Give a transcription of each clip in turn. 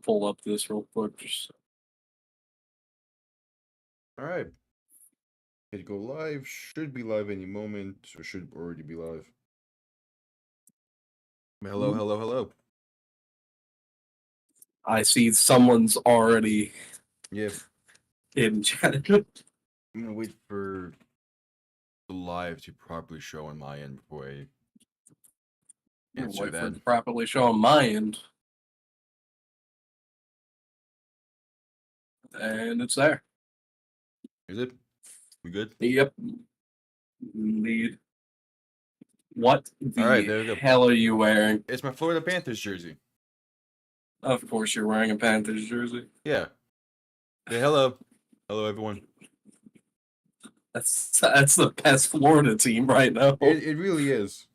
pull up this real quick. All right. Hit go live. Should be live any moment, or should already be live. Hello, hello, hello. I see someone's already in chat. I'm gonna wait for the live to properly show on my end before I answer Wait that. for it to properly show on my end. And it's there. Is it? We good? Yep. Indeed. What the All right, there we go. hell are you wearing? It's my Florida Panthers jersey. Of course you're wearing a Panthers jersey. Yeah. Say hello. Hello, everyone. That's the best Florida team right now. It really is.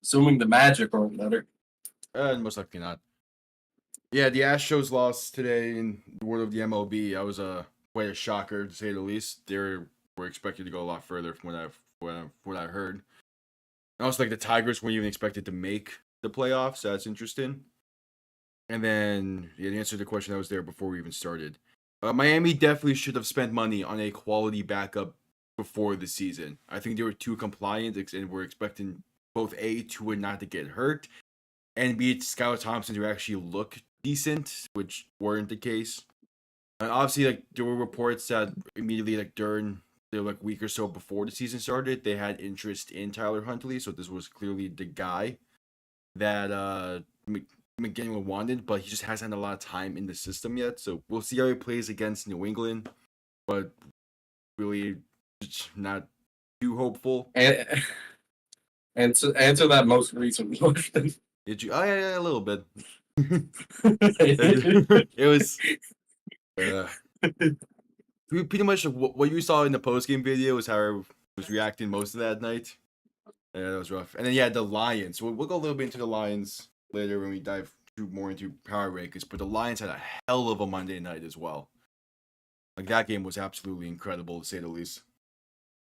Assuming the Magic aren't better. Most likely not. Yeah, the Astros lost today in the world of the MLB. I was quite a shocker to say the least. They were expected to go a lot further from what I heard. And also, like, the Tigers weren't even expected to make the playoffs, so that's interesting. And then, yeah, to answer the question that was there before we even started, Miami definitely should have spent money on a quality backup before the season. I think they were too compliant and were expecting both A, Tua not to get hurt, and B, Skylar Thompson to actually look decent, which weren't the case. And obviously, like, there were reports that immediately, like, during the week or so before the season started, they had interest in Tyler Huntley, so this was clearly the guy that McDaniel wanted, but he just hasn't had a lot of time in the system yet. So we'll see how he plays against New England, but really not too hopeful. And to answer that most recent question. Did you? Oh yeah, a little bit. It was pretty much what you saw in the post-game video was how I was reacting most of that night. Yeah, that was rough. And then the Lions. We'll go a little bit into the Lions later when we dive more into power rankings, but the Lions had a hell of a Monday night as well. Like, that game was absolutely incredible, to say the least.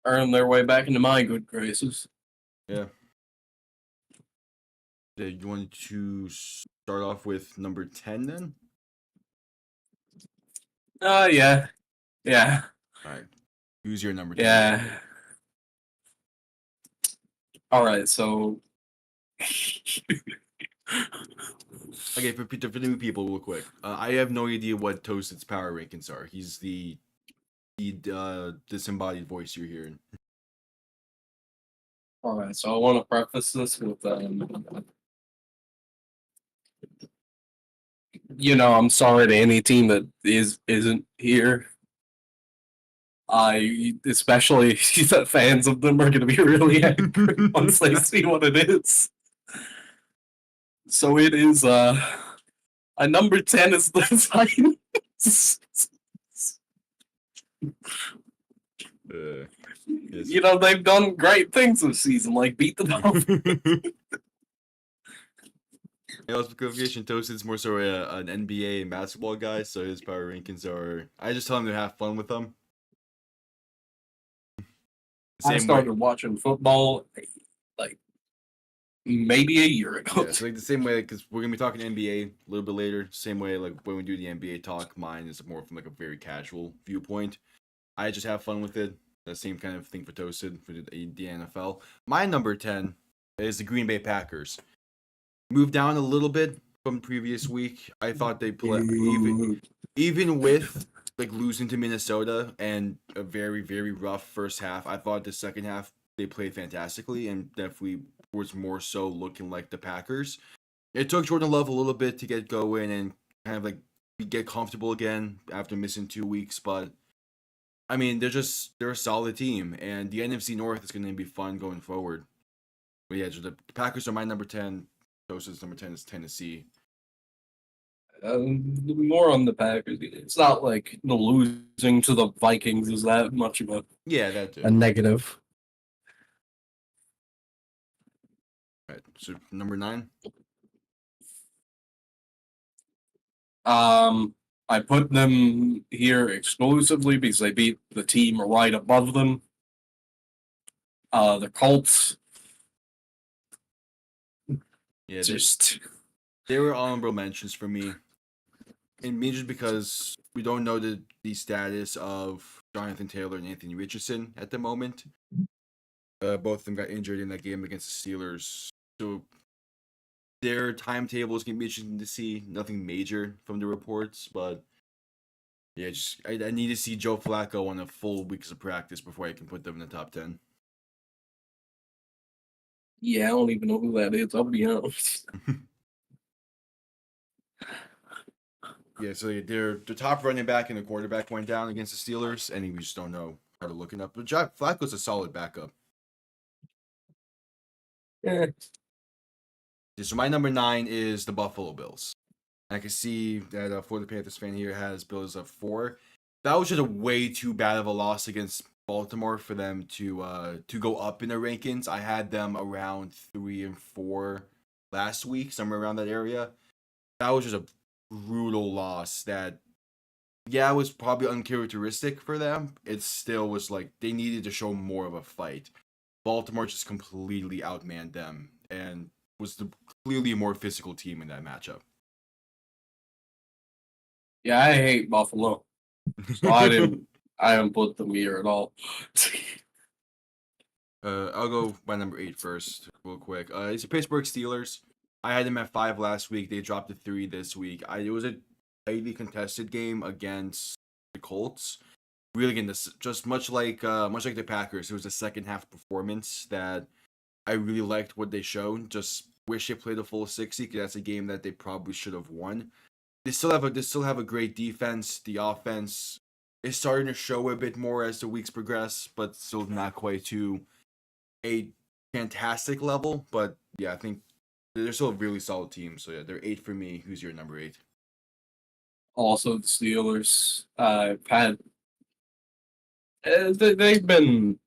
Earned their way back into my good graces. Yeah. You wanted to start off with number 10 then? Yeah. Yeah. All right. Who's your number 10? Yeah. All right, so okay, for the new people, real quick. I have no idea what Tocid's power rankings are. He's the disembodied voice you're hearing. All right, so I want to preface this with, I'm sorry to any team that isn't here. Especially the fans of them are going to be really angry once they see what it is. So it is, number 10 is the Titans. Yes. They've done great things this season, like beat the Dolphins. Also, clarification, Tocid's more so an NBA and basketball guy, so his power rankings are... I just tell him to have fun with them. I started watching football, like, maybe a year ago. Yeah, so like the same way, because we're going to be talking NBA a little bit later. Same way, like, when we do the NBA talk, mine is more from, like, a very casual viewpoint. I just have fun with it. The same kind of thing for Tocid, for the NFL. My number 10 is the Green Bay Packers. Moved down a little bit from previous week. I thought they played even with like losing to Minnesota and a very, very rough first half. I thought the second half they played fantastically and definitely was more so looking like the Packers. It took Jordan Love a little bit to get going and kind of like get comfortable again after missing 2 weeks, but I mean they're a solid team and the NFC North is going to be fun going forward. But yeah, so the Packers are my number 10. Tocid's number 10 is Tennessee. More on the Packers. It's not like the losing to the Vikings is that much of a negative. All right, so number 9. I put them here exclusively because they beat the team right above them. The Colts. Yeah, just They were honorable mentions for me. And me just because we don't know the status of Jonathan Taylor and Anthony Richardson at the moment. Both of them got injured in that game against the Steelers. So their timetable is going to be interesting to see. Nothing major from the reports, but yeah, I need to see Joe Flacco on a full weeks of practice before I can put them in the top 10. Yeah, I don't even know who that is. I'll be honest. Yeah, so their top running back and the quarterback went down against the Steelers, and we just don't know how to look it up. But Jack Flacco's a solid backup. Yeah. So my number 9 is the Buffalo Bills. I can see that Florida Panthers fan here has Bills at 4. That was just a way too bad of a loss against Baltimore for them to go up in their rankings. I had them around 3 and 4 last week, somewhere around that area. That was just a brutal loss that, yeah, it was probably uncharacteristic for them. It still was like they needed to show more of a fight. Baltimore just completely outmanned them and was clearly a more physical team in that matchup. Yeah, I hate Buffalo. So I didn't put them here at all. I'll go by number 8 first, real quick. It's the Pittsburgh Steelers. I had them at 5 last week. They dropped to 3 this week. It was a tightly contested game against the Colts. Really, again, this just much like the Packers. It was a second half performance that I really liked what they showed. Just wish they played a full 60 because that's a game that they probably should have won. They still have a great defense. The offense is starting to show a bit more as the weeks progress, but still not quite to a fantastic level. But yeah, I think they're still a really solid team. So yeah, they're 8 for me. Who's your number 8? Also, the Steelers had they've been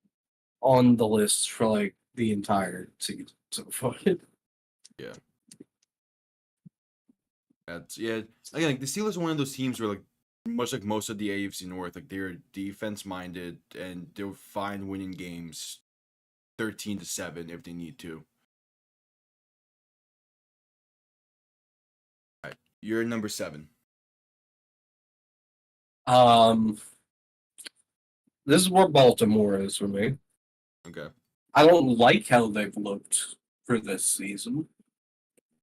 on the list for like the entire season so far. Yeah. Again, like the Steelers are one of those teams where like much like most of the AFC North, like they're defense minded and they're fine winning games 13-7 if they need to. All right. You're number 7. This is where Baltimore is for me. Okay. I don't like how they've looked for this season,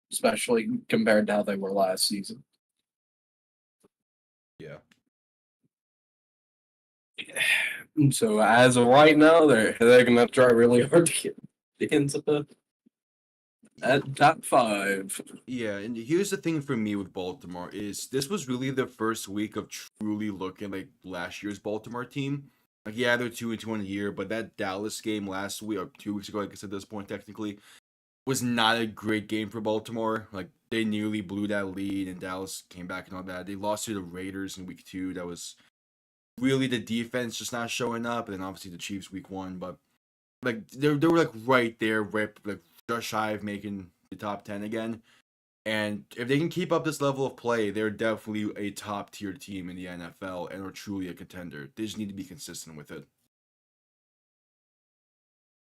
especially compared to how they were last season. Yeah. So as of right now, they're gonna try really hard to get into at top 5. Yeah, and here's the thing for me with Baltimore is this was really the first week of truly looking like last year's Baltimore team. Like, yeah, they're 2-2 in a year, but that Dallas game last week or 2 weeks ago, I guess at this point technically, was not a great game for Baltimore. Like they nearly blew that lead, and Dallas came back and all that. They lost to the Raiders in week 2. That was really the defense just not showing up, and then obviously the Chiefs week 1. But like they were like right there, right, like just shy of making the top 10 again. And if they can keep up this level of play, they're definitely a top tier team in the NFL and are truly a contender. They just need to be consistent with it.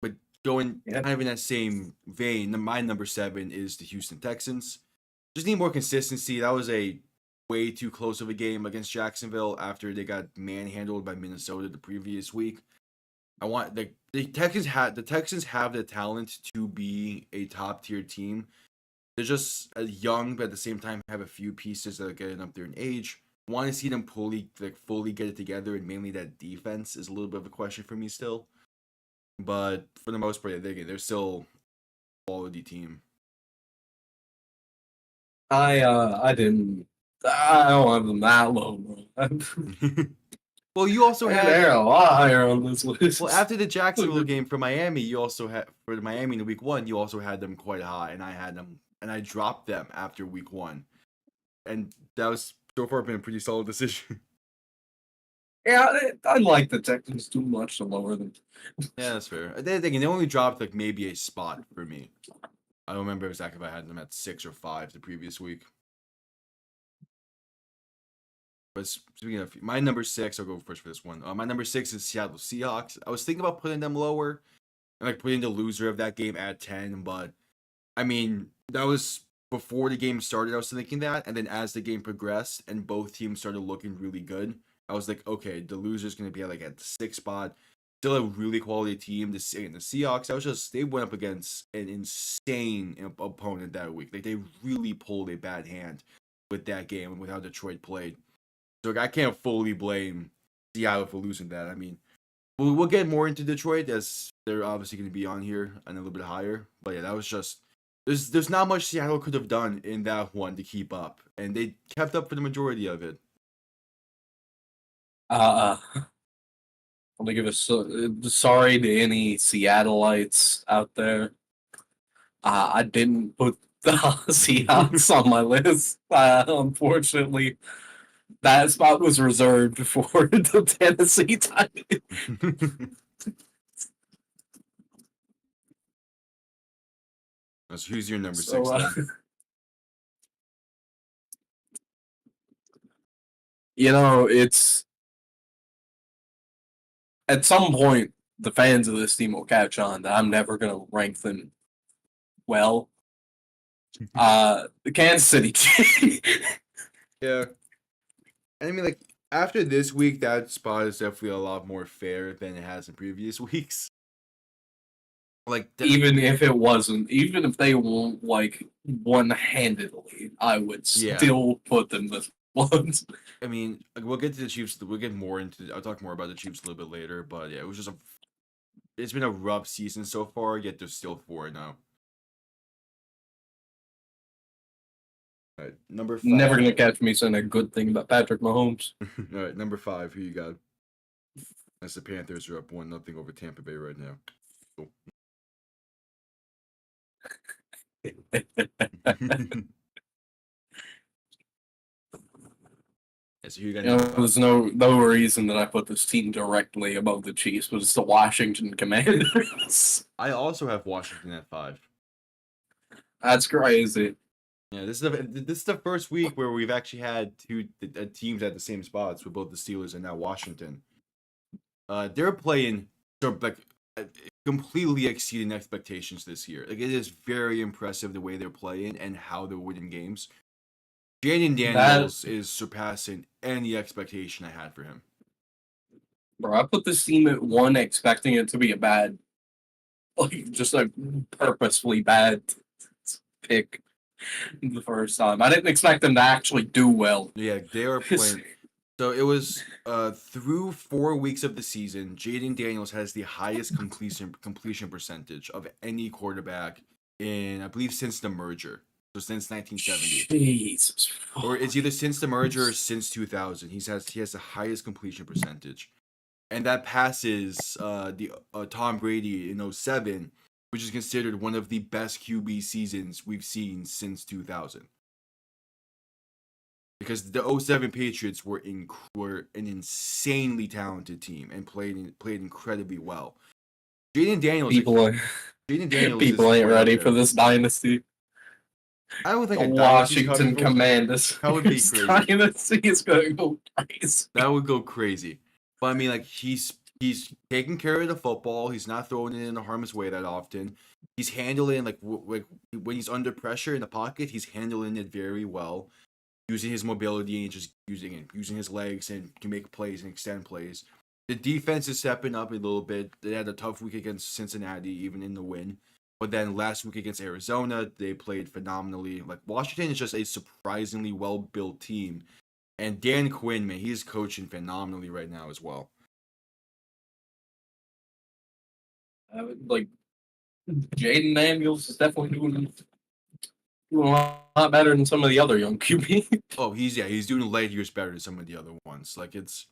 But going kind of in that same vein, my number 7 is the Houston Texans. Just need more consistency. That was a way too close of a game against Jacksonville after they got manhandled by Minnesota the previous week. I want the Texans have the talent to be a top tier team. They're just young, but at the same time have a few pieces that are getting up there in age. Want to see them fully get it together, and mainly that defense is a little bit of a question for me still. But for the most part, they're still a quality team. I don't have them that low, bro. Well, you also had they're a lot higher on this list. Well, after the Jacksonville game for Miami, you also had for Miami in week 1, you also had them quite high, and I dropped them after week 1, and that was so far been a pretty solid decision. Yeah, I like the Texans too much to lower them. Yeah, that's fair. They only dropped like maybe a spot for me. I don't remember exactly if I had them at 6 or 5 the previous week. But speaking of my number 6, I'll go first for this one. My number 6 is Seattle Seahawks. I was thinking about putting them lower and like putting the loser of that game at 10, but I mean that was before the game started, I was thinking that, and then as the game progressed and both teams started looking really good, I was like, okay, the loser's gonna be like at the 6th spot. Still a really quality team. The Seahawks, they went up against an insane opponent that week. Like they really pulled a bad hand with that game and with how Detroit played. So like, I can't fully blame Seattle for losing that. I mean, we'll get more into Detroit as they're obviously going to be on here and a little bit higher. But yeah, that was just there's not much Seattle could have done in that one to keep up, and they kept up for the majority of it. I'm gonna give a sorry to any Seattleites out there. I didn't put the Seahawks on my list. Unfortunately, that spot was reserved for the Tennessee Titans. So who's your number So, 6 then? it's at some point the fans of this team will catch on that I'm never gonna rank them well. The Kansas City Chiefs. Yeah, and I mean like after this week, that spot is definitely a lot more fair than it has in previous weeks. Like Even if it wasn't, even if they won like one-handedly, I would yeah, still put them this ones. I mean like, we'll get to the Chiefs. We'll get more into. I'll talk more about the Chiefs a little bit later. But yeah, it's been a rough season so far. Yet they're still 4-0. All right, number 5. Never gonna catch me saying a good thing about Patrick Mahomes. All right, number 5. Who you got? As the Panthers are up 1-0 over Tampa Bay right now. Cool. Yeah, so who you got? There's no reason that I put this team directly above the Chiefs, but it's the Washington Commanders. I also have Washington at 5. That's crazy. Yeah, this is the first week where we've actually had two teams at the same spots with both the Steelers and now Washington. They're playing like completely exceeding expectations this year. Like it is very impressive the way they're playing and how they're winning games. Jaden Daniels is surpassing any expectation I had for him. Bro, I put this team at 1 expecting it to be a bad, like just a purposefully bad pick the first time. I didn't expect them to actually do well. Yeah, they are playing. So it was through 4 weeks of the season, Jaden Daniels has the highest completion percentage of any quarterback in, I believe, since the merger. So since 1970. Jesus. Or it's either since the merger or since 2000. He has the highest completion percentage. And that passes the Tom Brady in 07, which is considered one of the best QB seasons we've seen since 2000. Because the 07 Patriots were an insanely talented team and played incredibly well. Jaden Daniels People ain't ready for this dynasty. I don't think the Washington Commanders. That would be crazy. Dynasty is going to go crazy. That would go crazy. But I mean, like he's taking care of the football. He's not throwing it in harm's way that often. He's handling like when he's under pressure in the pocket, he's handling it very well, using his mobility and just using his legs and can make plays and extend plays. The defense is stepping up a little bit. They had a tough week against Cincinnati, even in the win. But then last week against Arizona, they played phenomenally. Like Washington is just a surprisingly well-built team. And Dan Quinn, man, he's coaching phenomenally right now as well. Like Jaden Daniels is definitely doing a lot better than some of the other young QB. Oh, he's doing light years better than some of the other ones. Like it's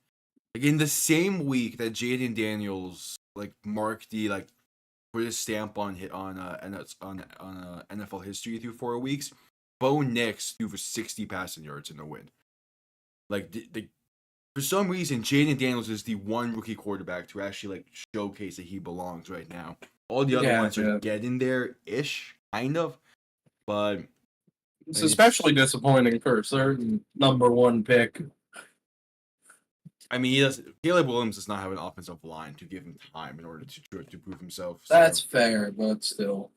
like in the same week that Jaden Daniels like marked the like put his stamp on NFL history through 4 weeks. Bo Nix threw for 60 passing yards in the win. Like for some reason, Jaden Daniels is the one rookie quarterback to actually like showcase that he belongs right now. All the other ones are getting there ish, kind of, but it's especially disappointing for a certain number 1 pick. I mean, Caleb Williams does not have an offensive line to give him time in order to prove himself. So. That's fair, but still.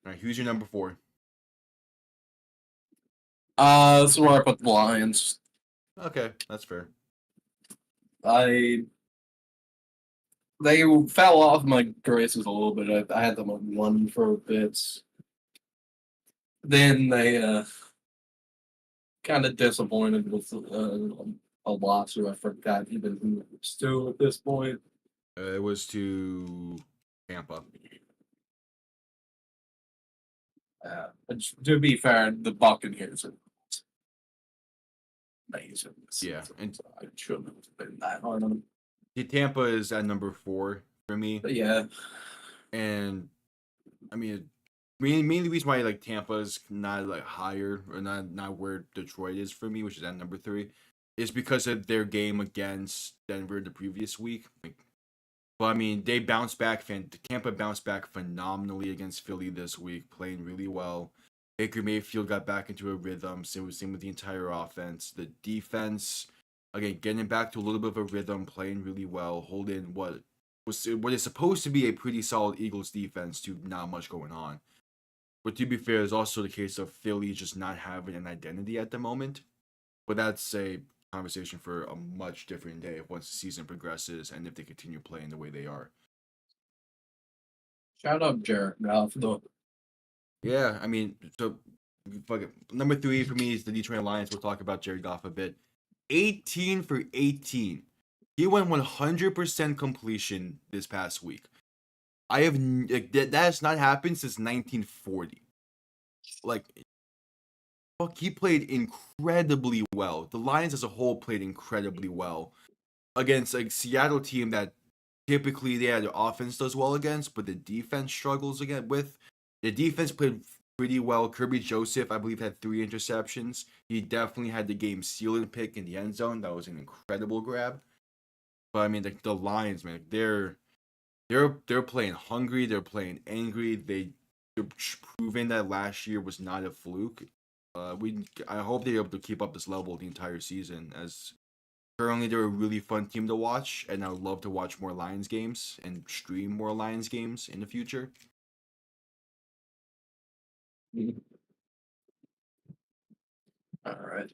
All All right, who's your number 4? This is where I put the Lions. Okay, that's fair. They fell off my graces a little bit. I had them on 1 for a bit. Then they kind of disappointed with a loss who I forgot even who it was to at this point. It was to Tampa. To be fair, the Buccaneers are amazing this Yeah, season, and so I shouldn't have been that hard on them. Tampa is at number 4 for me, But yeah, and I mean, mainly reason why like Tampa's not like higher or not where Detroit is for me, which is at number 3, is because of their game against Denver the previous week. But I mean, they bounced back. Tampa bounced back phenomenally against Philly this week, playing really well. Baker Mayfield got back into a rhythm. Same with the entire offense. The defense, again, getting back to a little bit of a rhythm, playing really well, holding what is supposed to be a pretty solid Eagles defense to not much going on. But to be fair, it's also the case of Philly just not having an identity at the moment. But that's a conversation for a much different day once the season progresses and if they continue playing the way they are. shout out Jared Goff though. Yeah, I mean, so fuck it. Number 3 for me is the Detroit Lions. We'll talk about Jared Goff a bit. 18 for 18. He went 100% completion this past week. I have that has not happened since 1940. Like, fuck, he played incredibly well. The Lions as a whole played incredibly well against a Seattle team that typically their offense does well against, but the defense struggles again with. The defense played pretty well. Kirby Joseph, I believe, had 3 interceptions. He definitely had the game sealing pick in the end zone. That was an incredible grab. But I mean, the Lions, man, they're playing hungry. They're playing angry. They're proving that last year was not a fluke. I hope they're able to keep up this level the entire season. As currently, they're a really fun team to watch, and I would love to watch more Lions games and stream more Lions games in the future. All right.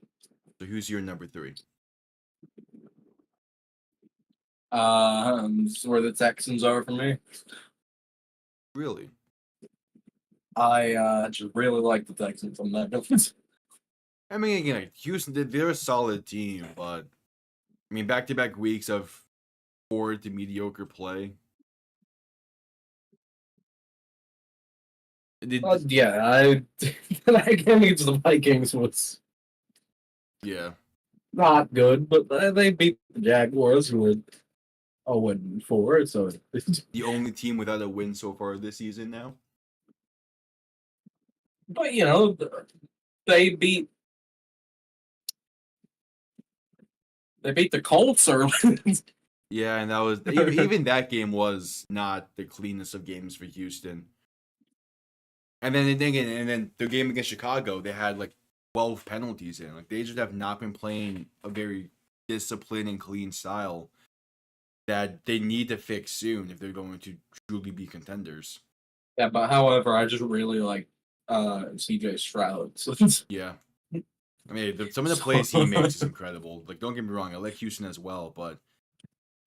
So who's your number 3? This is where the Texans are for me. Really? I just really like the Texans on that difference. I mean, again, Houston, they're a solid team, but I mean, back-to-back weeks of poor to mediocre play. Yeah, that game against the Vikings was Yeah, not good, but they beat the Jaguars who were 0-4, so the only team without a win so far this season now. but you know, they beat the Colts early. Yeah, and that was even that game was not the cleanest of games for Houston. And then the game against Chicago, they had like 12 penalties in. Like they just have not been playing a very disciplined and clean style that they need to fix soon if they're going to truly be contenders. Yeah, but however, I just really like CJ Stroud. So Yeah. I mean, some of the plays he makes is incredible. Like, don't get me wrong, I like Houston as well, but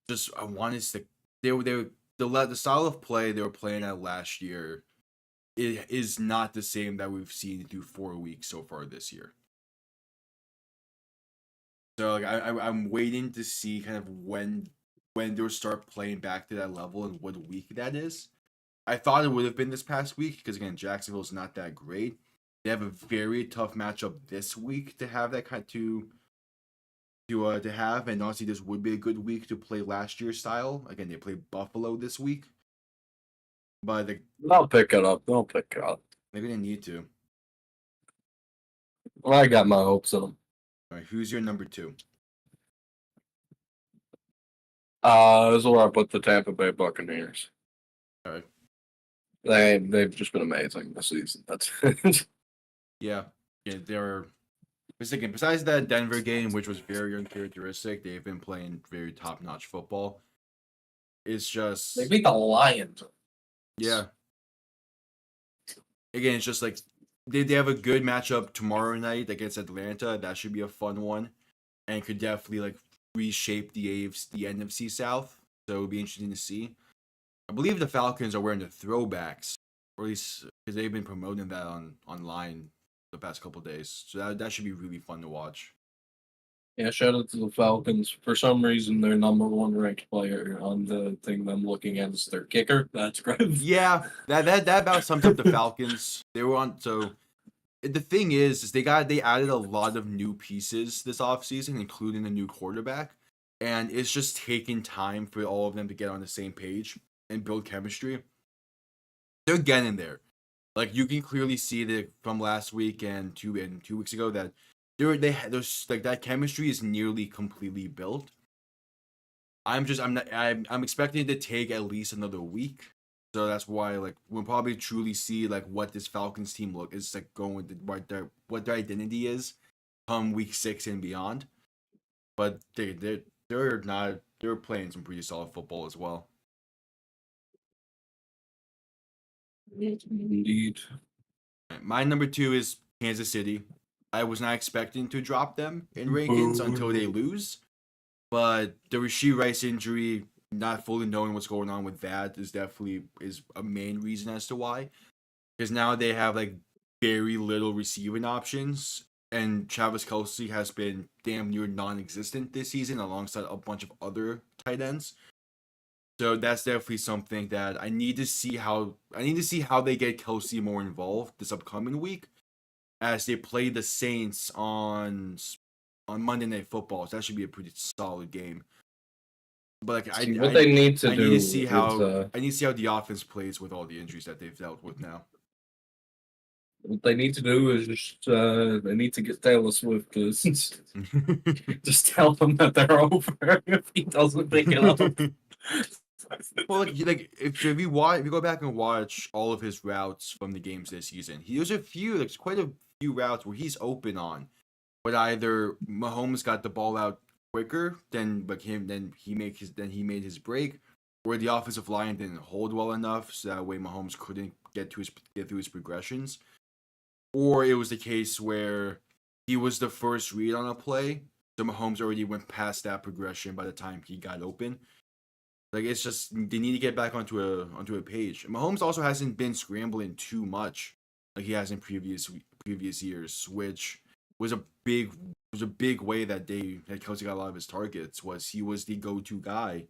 just I wanted to. The style of play they were playing at last year, it is not the same that we've seen through 4 weeks so far this year. So like, I'm waiting to see kind of when they'll start playing back to that level and what week that is. I thought it would have been this past week because again, Jacksonville's not that great. They have a very tough matchup this week to have that kind to have, and honestly, this would be a good week to play last year's style. Again, they play Buffalo this week, but I'll pick it up. They'll pick it up. they're gonna need to. Well, I got my hopes on them. All right, who's your number 2? This is where I put the Tampa Bay Buccaneers. All right. They've just been amazing this season. That's Yeah, they're. Besides that Denver game, which was very uncharacteristic, they've been playing very top-notch football. It's just they beat the Lions. yeah. again, it's just like they have a good matchup tomorrow night against Atlanta. That should be a fun one, and could definitely like reshape the NFC South. So it would be interesting to see. I believe the Falcons are wearing the throwbacks, or at least because they've been promoting that online the past couple days. So that should be really fun to watch. Yeah, shout out to the Falcons. For some reason, their number one ranked player on the thing I'm looking at is their kicker. That's great. Yeah, that about sums up the Falcons. They were on so the thing is they added a lot of new pieces this offseason, including a new quarterback, and it's just taking time for all of them to get on the same page and build chemistry. They're getting there. Like you can clearly see that from last week and 2 weeks ago that there's like that chemistry is nearly completely built. I'm expecting it to take at least another week. So that's why like we'll probably truly see like what this Falcons team look is like going with what their identity is come week 6 and beyond. But they're playing some pretty solid football as well. Indeed. My number 2 is Kansas City. I was not expecting to drop them in rankings until they Boo. lose, but the Rashid Rice injury, not fully knowing what's going on with that, is a main reason as to why. Because now they have like very little receiving options, and Travis Kelsey has been damn near non-existent this season, alongside a bunch of other tight ends. So that's definitely something that I need to see how they get Kelsey more involved this upcoming week, as they play the Saints on Monday Night Football. So that should be a pretty solid game. But like See, what they need to I do need to see is how the offense plays with all the injuries that they've dealt with now. what they need to do is just they need to get Taylor Swift to just tell him that they're over if he doesn't pick it up. Well, like if you go back and watch all of his routes from the games this season, there's quite a few routes where he's open on, but either Mahomes got the ball out quicker than he made his break, or the offensive line didn't hold well enough, so that way Mahomes couldn't get through his progressions, or it was the case where he was the first read on a play, so Mahomes already went past that progression by the time he got open. Like it's just they need to get back onto a page. Mahomes also hasn't been scrambling too much like he has in previous years, which was a big way that Kelsey got a lot of his targets. Was he was the go-to guy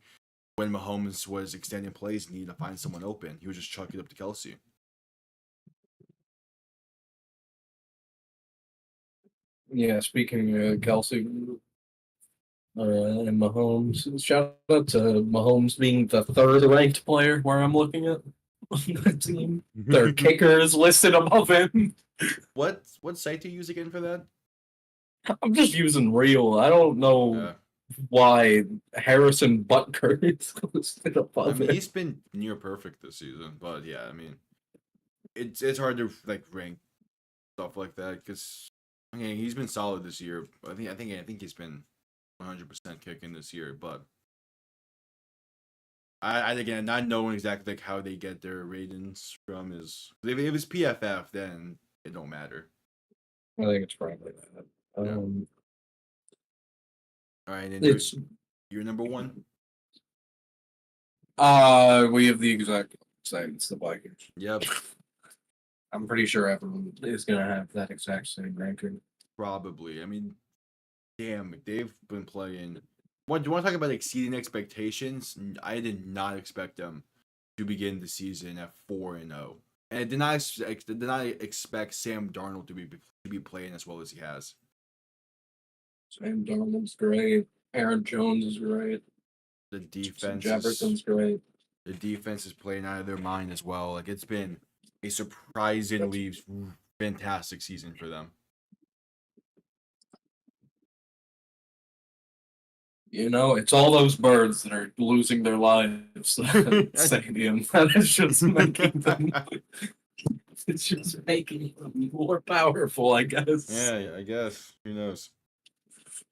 when Mahomes was extending plays and needed to find someone open. He would just chuck it up to Kelsey. Yeah, speaking of Kelsey and Mahomes, shout out to Mahomes being the third ranked player where I'm looking at the team. Their kicker is listed above him. What site do you use again for that? I'm just using real. I don't know why Harrison Butker is listed I above mean, him. he's been near perfect this season, but yeah, I mean, it's hard to like rank stuff like that because okay, he's been solid this year. I think he's been 100% kicking this year, but I again not knowing exactly like how they get their ratings from is if it was PFF, then it don't matter. I think it's probably that. Yeah. All right, and It's you're number 1. we have the exact same. It's the Vikings. Yep, I'm pretty sure everyone is gonna have that exact same ranking. probably. I mean, damn, they've been playing. What do you want to talk about exceeding expectations? I did not expect them to begin the season at 4-0, and I did not expect Sam Darnold to be playing as well as he has. Sam Darnold's great. Aaron Jones is great. The Justin defense Jefferson's great. is playing out of their mind as well. Like it's been a surprisingly fantastic season for them. You know, it's all those birds that are losing their lives at stadium. That is just making them. It's just making them more powerful, I guess. Yeah, I guess. Who knows?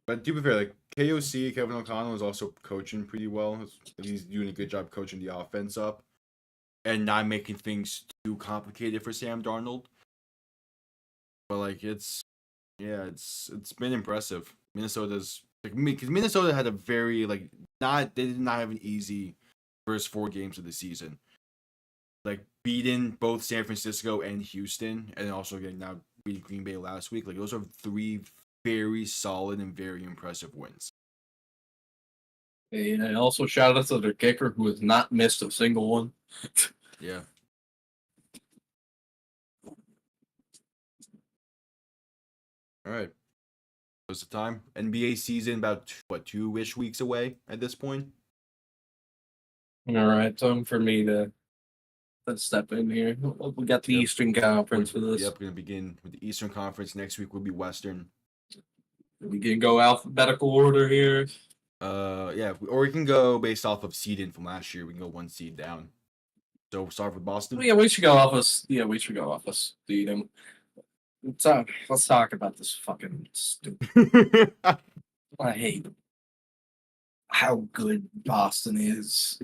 But to be fair, like KOC, Kevin O'Connell is also coaching pretty well. He's doing a good job coaching the offense up. and not making things too complicated for Sam Darnold. But like it's been impressive. Minnesota's like because Minnesota had a very they did not have an easy first 4 games of the season. Like beating both San Francisco and Houston, and also getting now beating Green Bay last week. Like those are 3 very solid and very impressive wins. And also shout out to their kicker who has not missed a single one. Yeah. All right. What's the time? NBA season about 2-ish weeks away at this point. All right, time for me to step in here. We got the Yep. Eastern Conference for this. Yep, we're gonna begin with the Eastern Conference. Next week will be Western. We can go alphabetical order here. Yeah, or we can go based off of seeding from last year. We can go 1 seed down. So we'll start with Boston. Yeah, we should go off us. Yeah, we should go off us. Let's talk about this fucking stupid. I hate how good Boston is.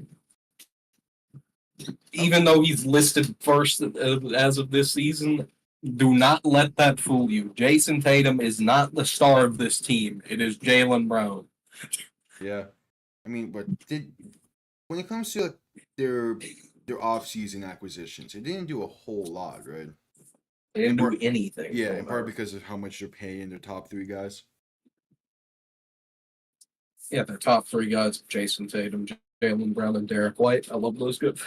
Even though he's listed first as of this season, do not let that fool you. Jason Tatum is not the star of this team. It is Jaylen Brown. Yeah, I mean, but when it comes to their off-season acquisitions, they didn't do a whole lot, right? They didn't do anything. Yeah, in part because of how much they're paying their top 3 guys. Yeah, their top 3 guys: Jason Tatum, Jaylen Brown, and Derek White. I love those guys.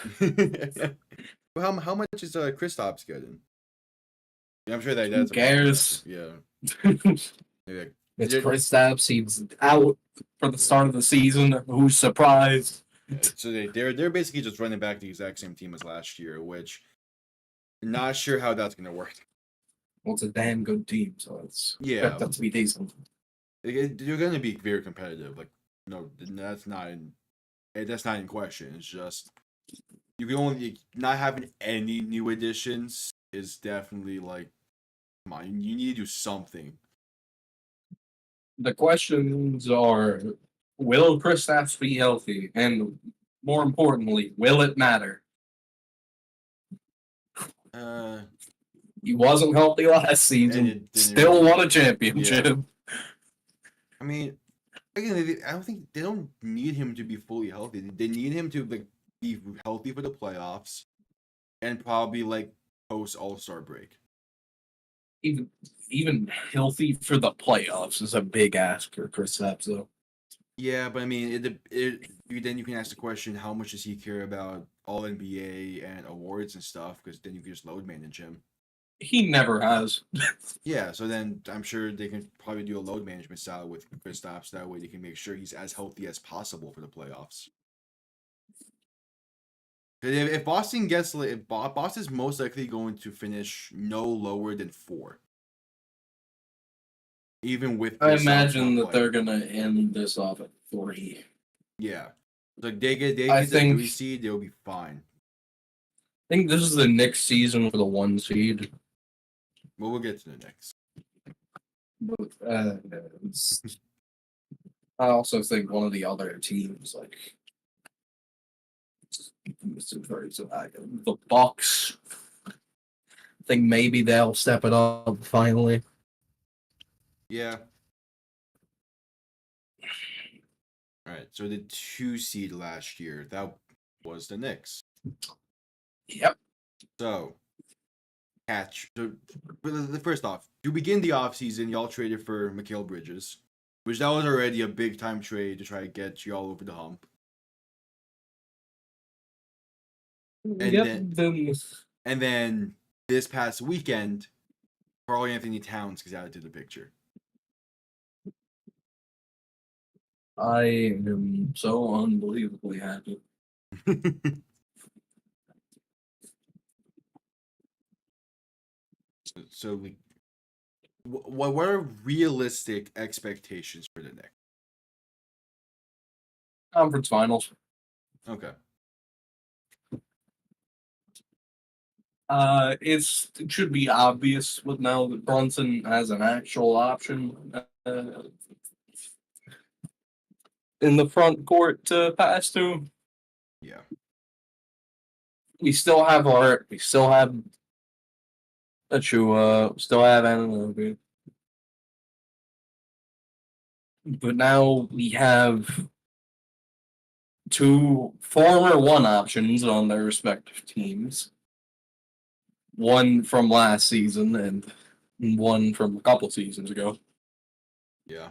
Well, how much is Kristaps getting? Yeah, I'm sure that's Who cares? Yeah. Yeah. It's Kristaps. He's out for the start of the season. Who's surprised? So they're basically just running back the exact same team as last year, which not sure how that's gonna work. Well, it's a damn good team, so it's Yeah, to be decent. They're gonna be very competitive. Like, no, that's not in question. It's just you can only not having any new additions is definitely like, come on, you need to do something. The questions are: will Kristaps be healthy, and more importantly, will it matter? He wasn't healthy last season. Still won a championship. Yeah. I mean, again, I don't think they don't need him to be fully healthy. They need him to be healthy for the playoffs, and probably post All-Star break. Even healthy for the playoffs is a big ask for Kristaps, though. Yeah, but I mean, then you can ask the question: how much does he care about All NBA and awards and stuff? Because then you can just load manage him. He never has. Yeah, so then I'm sure they can probably do a load management style with Kristaps. That way, they can make sure he's as healthy as possible for the playoffs. If Boston if Boston's most likely going to finish no lower than 4, even with. I imagine that they're gonna end this off at 3. Yeah, like they get the 3 seed, they'll be fine. I think this is the next season for the 1 seed. Well, we'll get to the next. I also think one of the other teams, the Bucks, I think maybe they'll step it up finally. Yeah. All right. So the 2 seed last year, that was the Knicks. Yep. So, first off, to begin the offseason, y'all traded for Mikal Bridges, which that was already a big time trade to try to get y'all over the hump. And then this past weekend, Karl Anthony Towns gets added to the picture. I am so unbelievably happy. So, what are realistic expectations for the Knicks? Conference finals. Okay. It should be obvious with now that Brunson has an actual option in the front court to pass to. Yeah. We still have Art. We still have Achua. We still have Ananobi. But now we have two former one options on their respective teams. One from last season and one from a couple seasons ago. Yeah.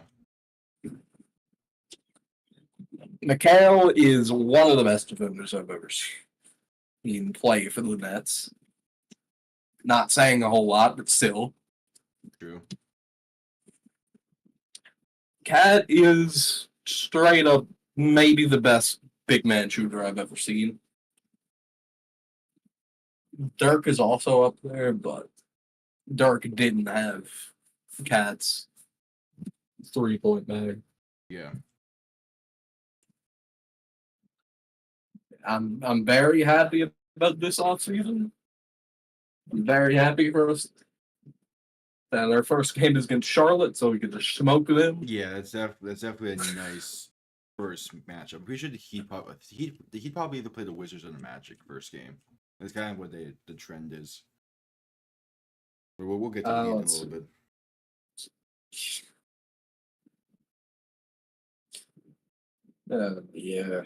Mikhail is one of the best defenders I've ever seen play for the Nets. Not saying a whole lot, but still. True. Cat is straight up maybe the best big man shooter I've ever seen. Dirk is also up there, but Dirk didn't have Cat's 3-point bag. Yeah. I'm very happy about this offseason. I'm very happy for us that our first game is against Charlotte, so we can just smoke them. Yeah, that's definitely a nice first matchup. I'm pretty sure the Heat probably either play the Wizards or the Magic first game. That's kind of what the trend is. But we'll get to the Heat in a little bit. Yeah,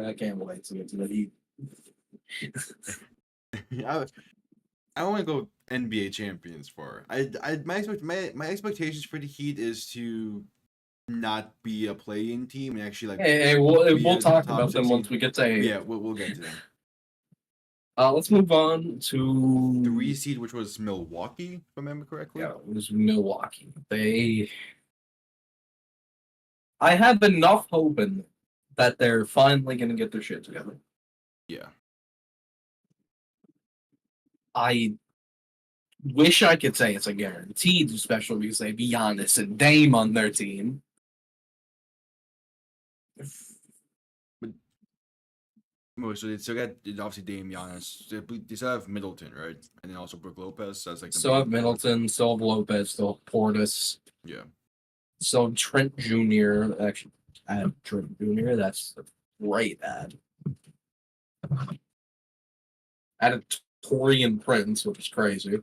I can't wait to get to the Heat. I want to go NBA champions for. My expectations for the Heat is to not be a play-in team and actually like. Hey, we'll talk about them once we get to 8. Yeah, we'll get to them. Let's move on to 3 seed, which was Milwaukee, if I remember correctly. Yeah, it was Milwaukee. I have enough hope in that they're finally going to get their shit together. Yeah. I wish I could say it's a guaranteed, especially because they have Giannis and Dame on their team. So they still got obviously Dame, Giannis. They still have Middleton, right? And then also Brook Lopez. That's like the Still have main core. Middleton, still have Lopez, still have Portis. Yeah. So Trent Jr. Actually, I have Trent Jr. That's a great ad. Added Torian Prince, which is crazy.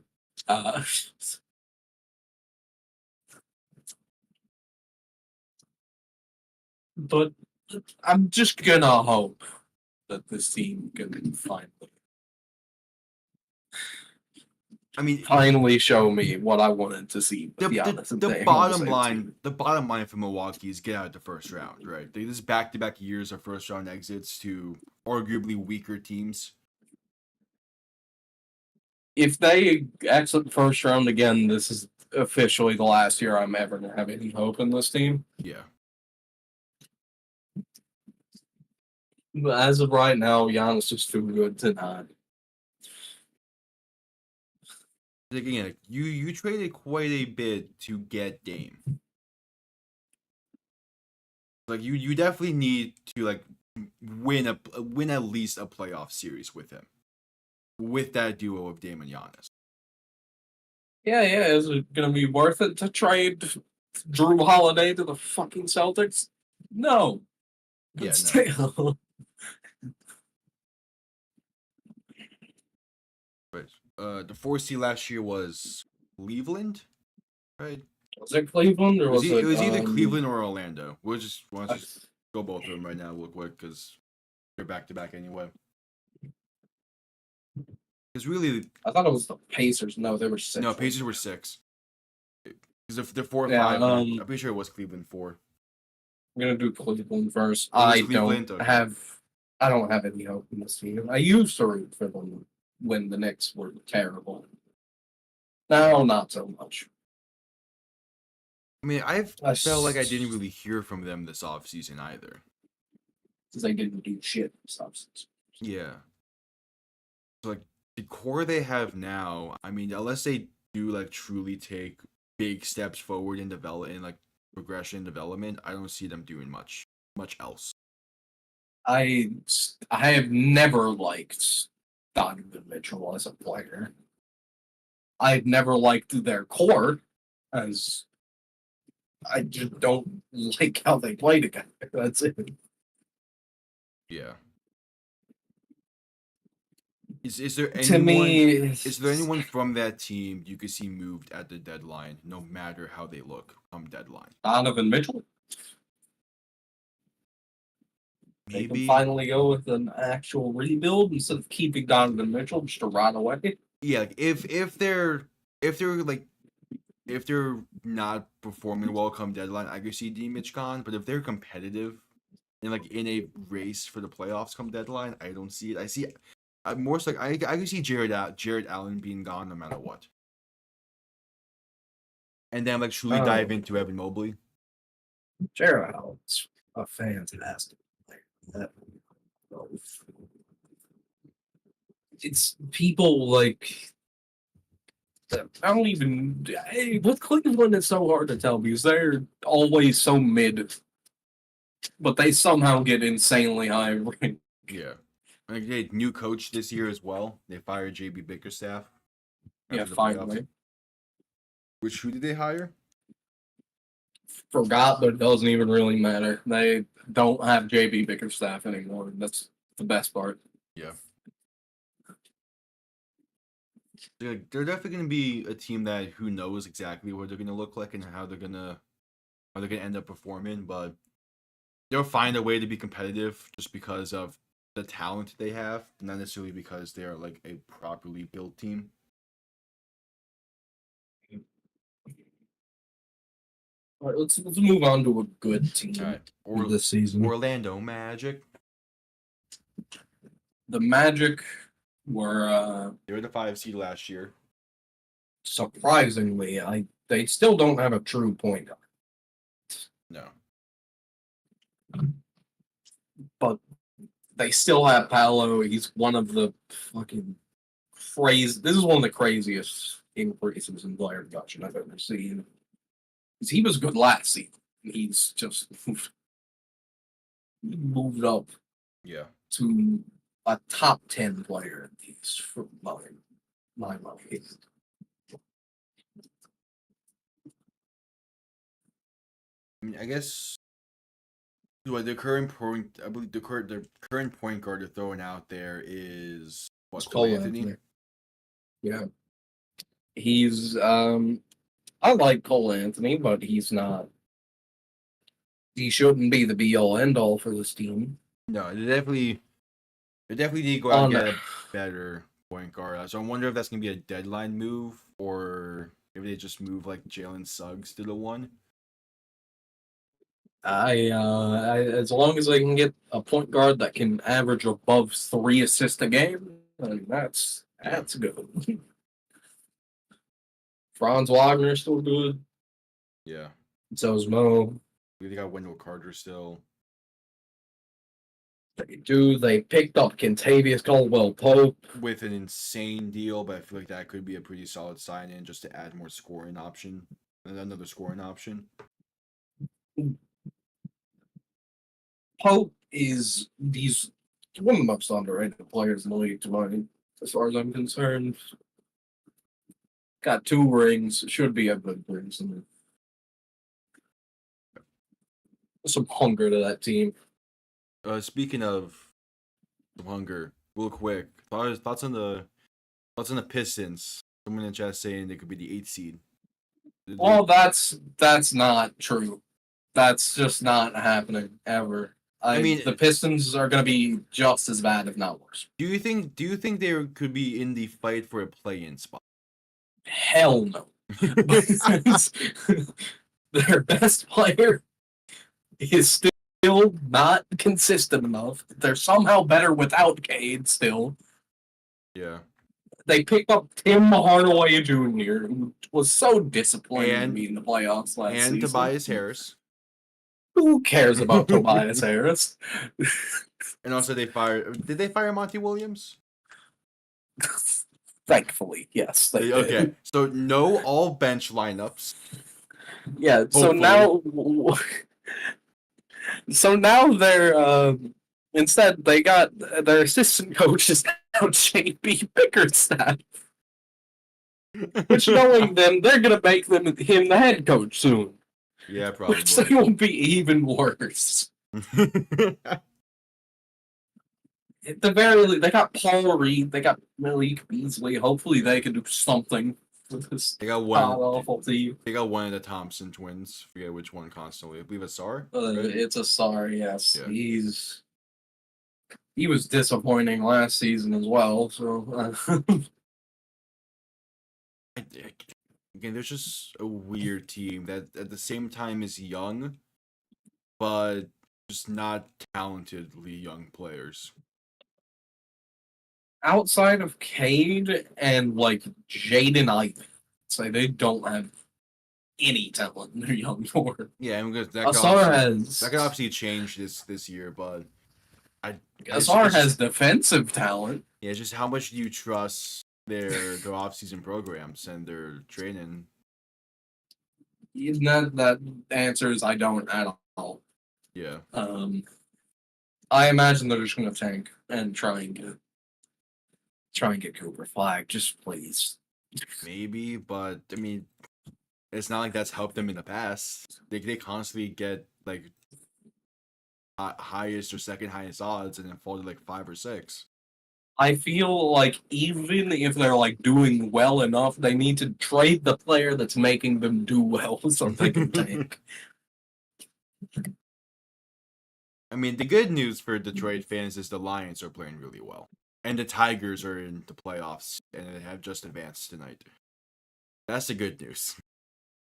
But I'm just gonna hope that this team can finally show me what I wanted to see. The bottom line for Milwaukee is get out of the first round, right? This is back-to-back years of first round exits to arguably weaker teams. If they exit the first round again, this is officially the last year I'm ever gonna have any hope in this team. Yeah. But as of right now, Giannis is too good to not. Again, you traded quite a bit to get Dame. Like you definitely need to like win at least a playoff series with him, with that duo of Dame and Giannis. Yeah. Is it gonna be worth it to trade Drew Holiday to the fucking Celtics? No. Yeah, Still. But the 4C last year was Cleveland, right? Was it Cleveland or was it? It was either Cleveland or Orlando. We'll just go both of them right now real quick because they're back to back anyway. Because really, I thought it was the Pacers. No, they were 6. No, Pacers were 6. Because they're 4 or 5. I'm pretty sure it was Cleveland 4. I'm gonna do Cleveland first. I don't have any hope in this team. I used to root for them when the Knicks were terrible. Now, not so much. I mean, I felt like I didn't really hear from them this offseason either. Because they didn't do shit this offseason. Yeah. So, like, the core they have now, I mean, unless they do, like, truly take big steps forward in like, progression development, I don't see them doing much else. I have never liked Donovan Mitchell as a player. I've never liked their core, as I just don't like how they play together. That's it. Yeah. Is there To me, is there anyone from that team you could see moved at the deadline, no matter how they look come deadline? Donovan Mitchell, they can Maybe. finally go with an actual rebuild instead of keeping Donovan Mitchell just to rot away. Yeah, like if they're like if they're not performing well come deadline, I could see D Mitch gone. But if they're competitive and like in a race for the playoffs come deadline, I don't see it. I see more so like I could see Jared Allen being gone no matter what. And then like truly dive Oh, into Evan Mobley. Jared Allen's a fantastic player. That- It's people like I don't even. With Cleveland, it's so hard to tell because they're always so mid, but they somehow get insanely high rank. Yeah. Like they new coach this year as well. They fired JB Bickerstaff Yeah, after the playoffs. finally. Who did they hire? Forgot, but it doesn't even really matter. They don't have JB Bickerstaff anymore. That's the best part. Yeah. They're definitely going to be a team that who knows exactly what they're going to look like and how they're going to end up performing, but they'll find a way to be competitive just because of the talent they have, not necessarily because they are like a properly built team. All right, let's move on to a good team All right. this season. Orlando Magic. The Magic were They were the 5 seed last year. surprisingly, they still don't have a true point guard, No. but they still have Paolo. He's one of the fucking crazy. This is one of the craziest increases in player production I've ever seen. 'Cause he was good last season. He's just moved up Yeah. to a top 10 player at least for my money. I mean, I guess the current point, I believe the current point guard they're throwing out there is what It's Cole Cole Anthony. Anthony. Yeah. He's I like Cole Anthony, but he shouldn't be the be all end all for this team. No, they definitely need to go out and get a better point guard. So I wonder if that's gonna be a deadline move or if they just move like Jalen Suggs to the one. I as long as they can get a point guard that can average above 3 assists a game, then that's good. Franz Wagner's still good. Yeah, So is Mo. they got Wendell Carter still. They picked up Kentavious Caldwell Pope. With an insane deal, but I feel like that could be a pretty solid sign in just to add more scoring option, another scoring option. Pope he's one of the most underrated players in the league to me, as far as I'm concerned. Got 2 rings, should be a good reason. Some hunger to that team. Speaking of hunger, real quick, thoughts on the Pistons. Someone in the chat saying they could be the 8th seed. Well, that's not true. That's just not happening ever. I mean, the Pistons are going to be just as bad, if not worse. Do you think they could be in the fight for a play-in spot? Hell no. Their best player is still not consistent enough. They're somehow better without Cade still. Yeah. They picked up Tim Hardaway Jr., who was so disappointing to And- me in the playoffs last season. And Tobias Harris. Who cares about Tobias Harris? And also did they fire Monty Williams? Thankfully, yes. They Okay. did. So no all bench lineups. Yeah, so now they're instead they got their assistant coach is now JB Bickerstaff. Which knowing them, they're gonna make him the head coach soon. Yeah, probably. Which they will be even worse. At the very least, they got Paul Reed, they got Malik Beasley. Hopefully, they can do something with this They got god one. awful team. They got one of the Thompson twins. Forget which one constantly. I believe it's Sar. It's a sorry, yes. Yeah. He was disappointing last season as well. So Again, there's just a weird team that at the same time is young, but just not talentedly young players. outside of Cade and like Jaden Ivey, say they don't have any talent in their young core. Yeah, I mean, because Asar that could obviously change this year, but Asar has defensive talent. yeah, just how much do you trust their off-season programs and their training? That answers I don't at all. Yeah, I imagine they're just going to tank and try and get Cooper Flag. Just please. maybe, but I mean, it's not like that's helped them in the past. They constantly get like highest or second highest odds and then fall to like 5 or 6. I feel like even if they're like doing well enough, they need to trade the player that's making them do well so they can tank. I mean, the good news for Detroit fans is the Lions are playing really well, and the Tigers are in the playoffs and they have just advanced tonight. That's the good news.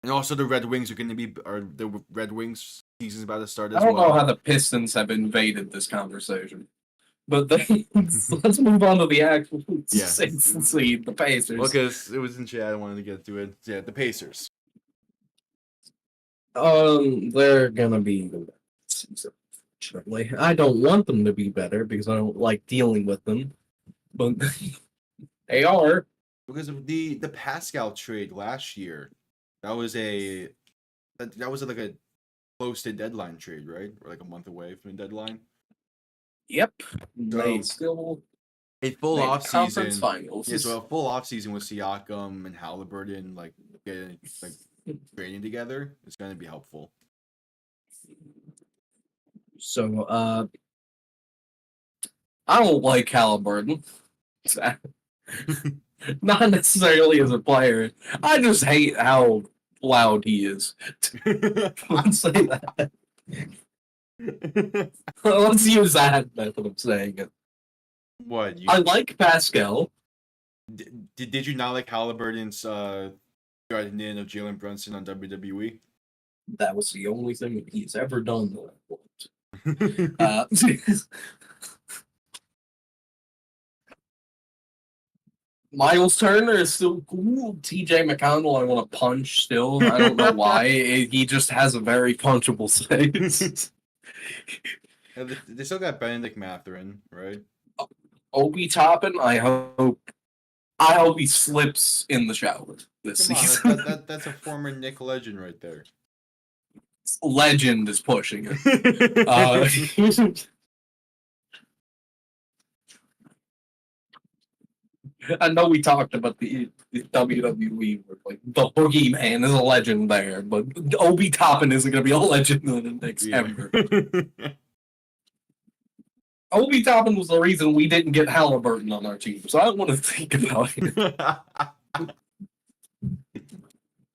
And also, the Red Wings the Red Wings season's about to start as I don't well. know how the Pistons have invaded this conversation. But let's move on to the actual sixth seed, the Pacers. Well, because it was in chat, I wanted to get to it. Yeah, the Pacers. They're gonna be the season. Unfortunately, I don't want them to be better because I don't like dealing with them, but they are. Because of the Pascal trade last year, that was like a close to deadline trade, right? Or like a month away from the deadline. Yep, they still a full made off the conference season. finals. Yeah, so a full off season with Siakam and Halliburton like getting like training together is going to be helpful. So, I don't like Halliburton. Not necessarily as a player. I just hate how loud he is. Let's say that. Let's use that method of saying it. What? I like Pascal. Did you not like Halliburton's guardian of Jalen Brunson on WWE? That was the only thing that he's ever done that I liked. Miles Turner is still cool. TJ McConnell, I want to punch still. I don't know why. He just has a very punchable face. They still got Benedict Mathurin, right? Obi Toppin, I hope he slips in the shower this season. That's a former Nick legend right there. Legend is pushing it. I know we talked about the WWE, where, like the Boogeyman is a legend there, but Obi Toppin isn't going to be a legend in the next ever. Obi Toppin was the reason we didn't get Halliburton on our team, so I don't want to think about it.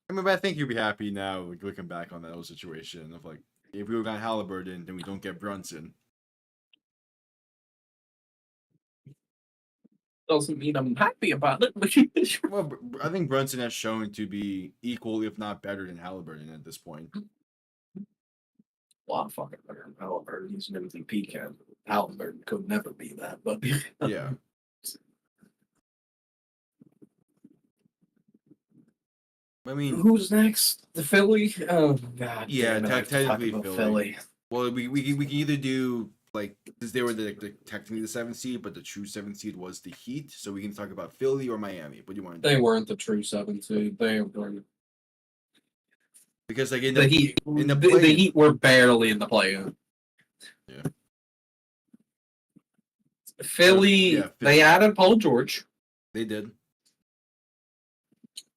I mean, but I think you'd be happy now, like, looking back on that whole situation of like, if we would got Halliburton, then we don't get Brunson. Doesn't mean I'm happy about it. Well, I think Brunson has shown to be equal, if not better, than Halliburton at this point. Well, I'm fucking better than Halliburton. He's an MVP candidate. Halliburton could never be that, but Yeah. I mean, who's next? The Philly? Oh god. Yeah, damn it, technically Philly. Well, we can either do like, because they were technically the 7th seed, but the true 7th seed was the Heat. So we can talk about Philly or Miami. What do you want to do? They weren't the true 7th seed. They were because like in the Heat. The Heat were barely in the play-in. Yeah. Philly, they added Paul George. They did.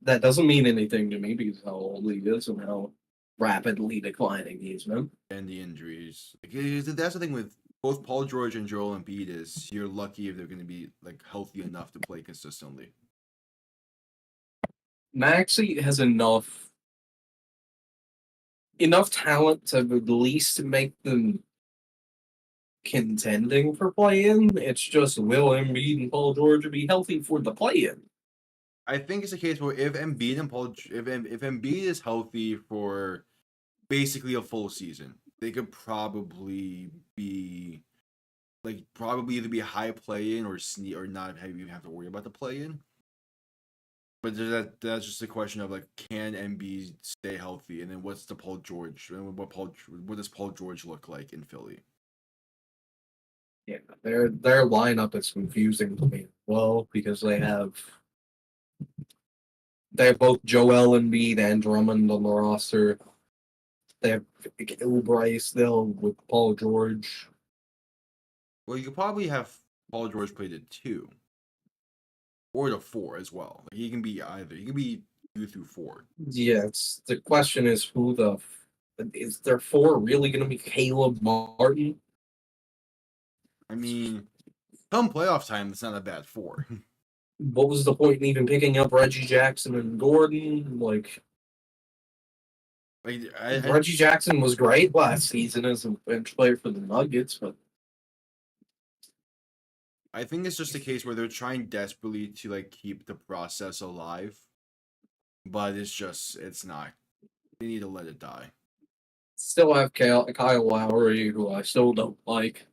That doesn't mean anything to me because how old he is and how rapidly declining he's been. And the injuries. Like, that's the thing with both Paul George and Joel Embiid is you're lucky if they're going to be like healthy enough to play consistently. Maxi has enough talent to at least make them contending for play-in. It's just will Embiid and Paul George be healthy for the play-in? I think it's a case where if Embiid and if Embiid is healthy for basically a full season, they could probably be probably either be a high play in or or not even have to worry about the play in. But that's just a question of like, can Embiid stay healthy, and then what's the Paul George and what does Paul George look like in Philly? Yeah, their lineup is confusing to me. Well, because they have both Joel Embiid and Drummond on the roster. They have Oubre still with Paul George. Well, you could probably have Paul George play the 2 or the 4 as well. Like, he can be either. He can be 2 through 4. Yes, the question is is their four really going to be Caleb Martin? I mean, come playoff time, it's not a bad 4. What was the point in even picking up Reggie Jackson and Gordon? Like Reggie Jackson was great last season as a bench player for the Nuggets, but I think it's just a case where they're trying desperately to like keep the process alive, but it's not. They need to let it die. still have Kyle Lowry, who I still don't like.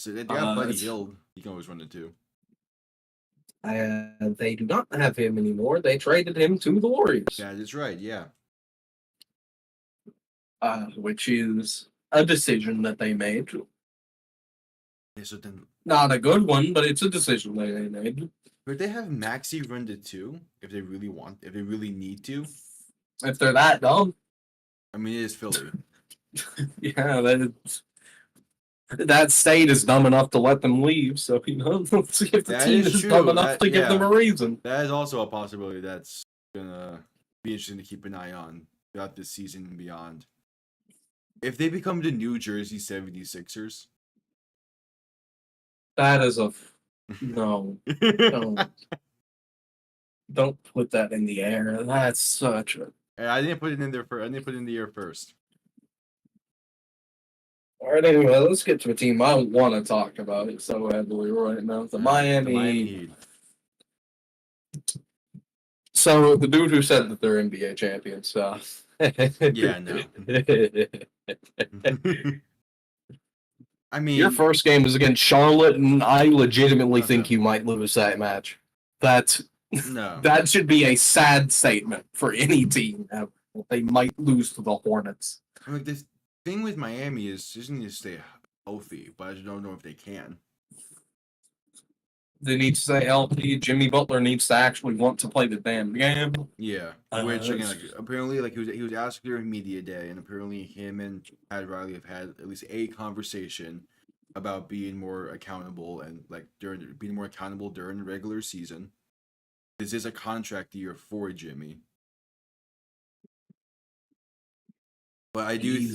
They got Buddy Hield. He can always run it too. And they do not have him anymore. They traded him to the Warriors. That is right. Yeah. Which is a decision that they made. Yeah, so then, Not a good one, but it's a decision they made. could they have Maxi run the 2 if they really need to? If they're that dumb. I mean, it is Philly. Yeah, that state is dumb enough to let them leave. So let's see if the That team is is true. dumb enough to give them a reason. That is also a possibility that's gonna be interesting to keep an eye on throughout this season and beyond. If they become the New Jersey 76ers. That is no. Don't put that in the air. That's such a. I didn't put it in there first. I didn't put it in the air first. All right, anyway, let's get to a team I want to talk about it so heavily right now. The Miami Heat. So the dude who said that they're NBA champions. Yeah, no. I mean, your first game is against Charlotte, and I legitimately think you might lose that match. That should be a sad statement for any team. They might lose to the Hornets. I mean, the thing with Miami is just need to stay healthy, but I just don't know if they can. They need to stay healthy. Jimmy Butler needs to actually want to play the damn game. Yeah, which again, apparently, he was asked during media day, and apparently him and Pat Riley have had at least a conversation about being more accountable and being more accountable during the regular season. This is a contract year for Jimmy, but I do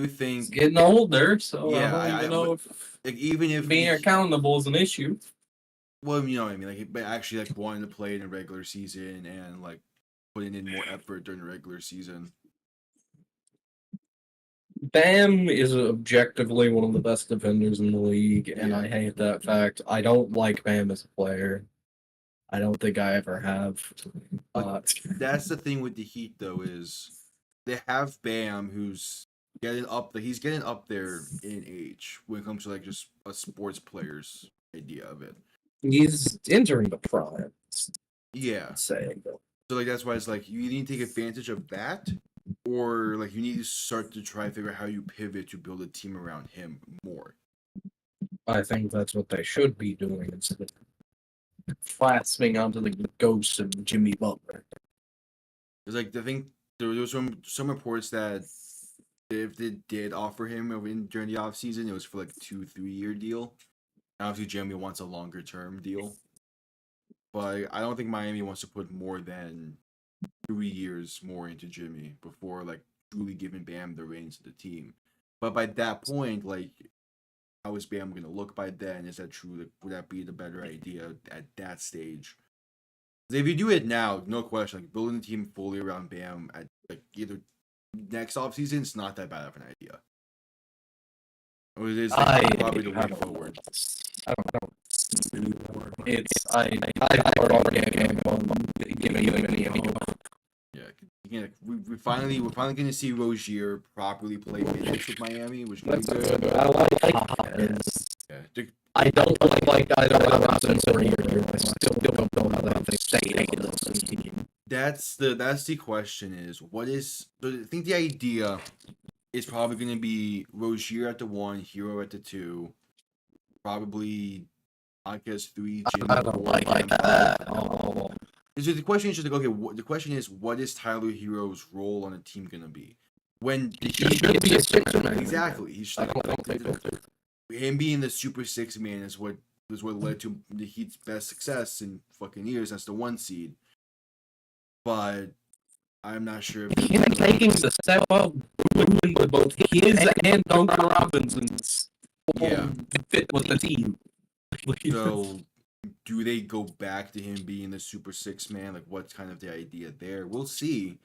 think he's getting older, so yeah, I don't even know if even if being accountable is an issue. Well, you know what I mean, but actually wanting to play in a regular season and putting in more effort during the regular season. Bam is objectively one of the best defenders in the league, and I hate that fact. I don't like Bam as a player. I don't think I ever have. That's the thing with the Heat, though, is they have Bam, who's getting up. He's getting up there in age when it comes to just a sports player's idea of it. He's entering the prime. Yeah. Saying so that's why it's you need to take advantage of that, or you need to start to try to figure out how you pivot to build a team around him more. I think that's what they should be doing instead of clasping onto the ghost of Jimmy Butler. It's the thing. There was some reports that if they did offer him during the offseason, it was for 2-3 year deal. Obviously, Jimmy wants a longer term deal, but I don't think Miami wants to put more than 3 years more into Jimmy before truly giving Bam the reins of the team. But by that point, how is Bam going to look by then? Is that true? Like, would that be the better idea at that stage? 'Cause if you do it now, no question, like building the team fully around Bam at like either next offseason, it's not that bad of an idea. Or it is like, probably the way forward. I don't see it anymore. It's I already gave him any hope. Yeah, we're finally gonna see Rozier properly play minutes with Miami, which is good. I like Hopkins. Yeah, I don't like either Robinson or here. I still don't know how they stay in this team. that's the question is what is so I think the idea is probably gonna be Rozier at the 1, Hero at the 2, probably I guess 3, Jimmy. I don't like that at all. So the question is just like, okay, the question is, what is Tyler Hero's role on the team gonna be? When He should be a sixer man. exactly, he's I don't think him being the super 6 man is what led to the Heat's best success in fucking years. That's the 1 seed. But I'm not sure if him taking the step up with both his and Duncan Robinson's fit with the team. so. Do they go back to him being the super 6 man? Like, what's kind of the idea there? We'll see.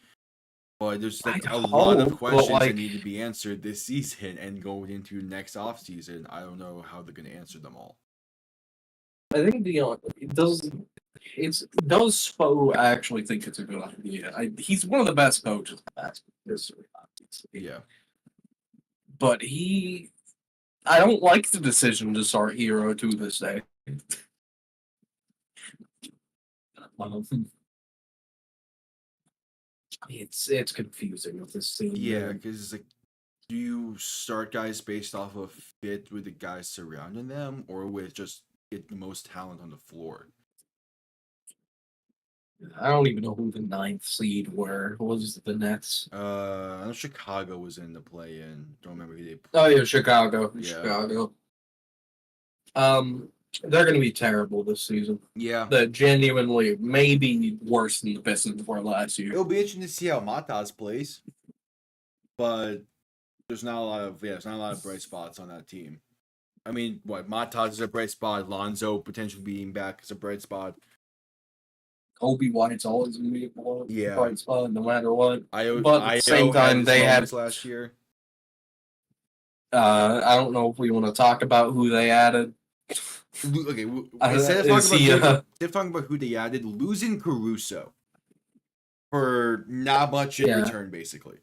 But there's like a lot of questions that need to be answered this season and going into next offseason. I don't know how they're going to answer them all. I think does Spo actually think it's a good idea? He's one of the best coaches in basketball history, obviously. Yeah. But I don't like the decision to start Hero to this day. It's confusing with this team. Yeah, because like, do you start guys based off of fit with the guys surrounding them, or with just get the most talent on the floor? I don't even know who the 9th seed were. Was the Nets? I know Chicago was in the play-in. Don't remember who they played. Oh yeah, Chicago. Yeah. Chicago. They're going to be terrible this season. Yeah. That genuinely maybe worse than the Pistons were last year. It'll be interesting to see how Matas plays, but there's not a lot of bright spots on that team. I mean, Matas is a bright spot. Lonzo potentially being back is a bright spot. Kobe White's always going to be a bright spot no matter what. But at the same time, they had last year. I don't know if we want to talk about who they added. Okay, instead of talking about who they added, losing Caruso for not much in return, basically.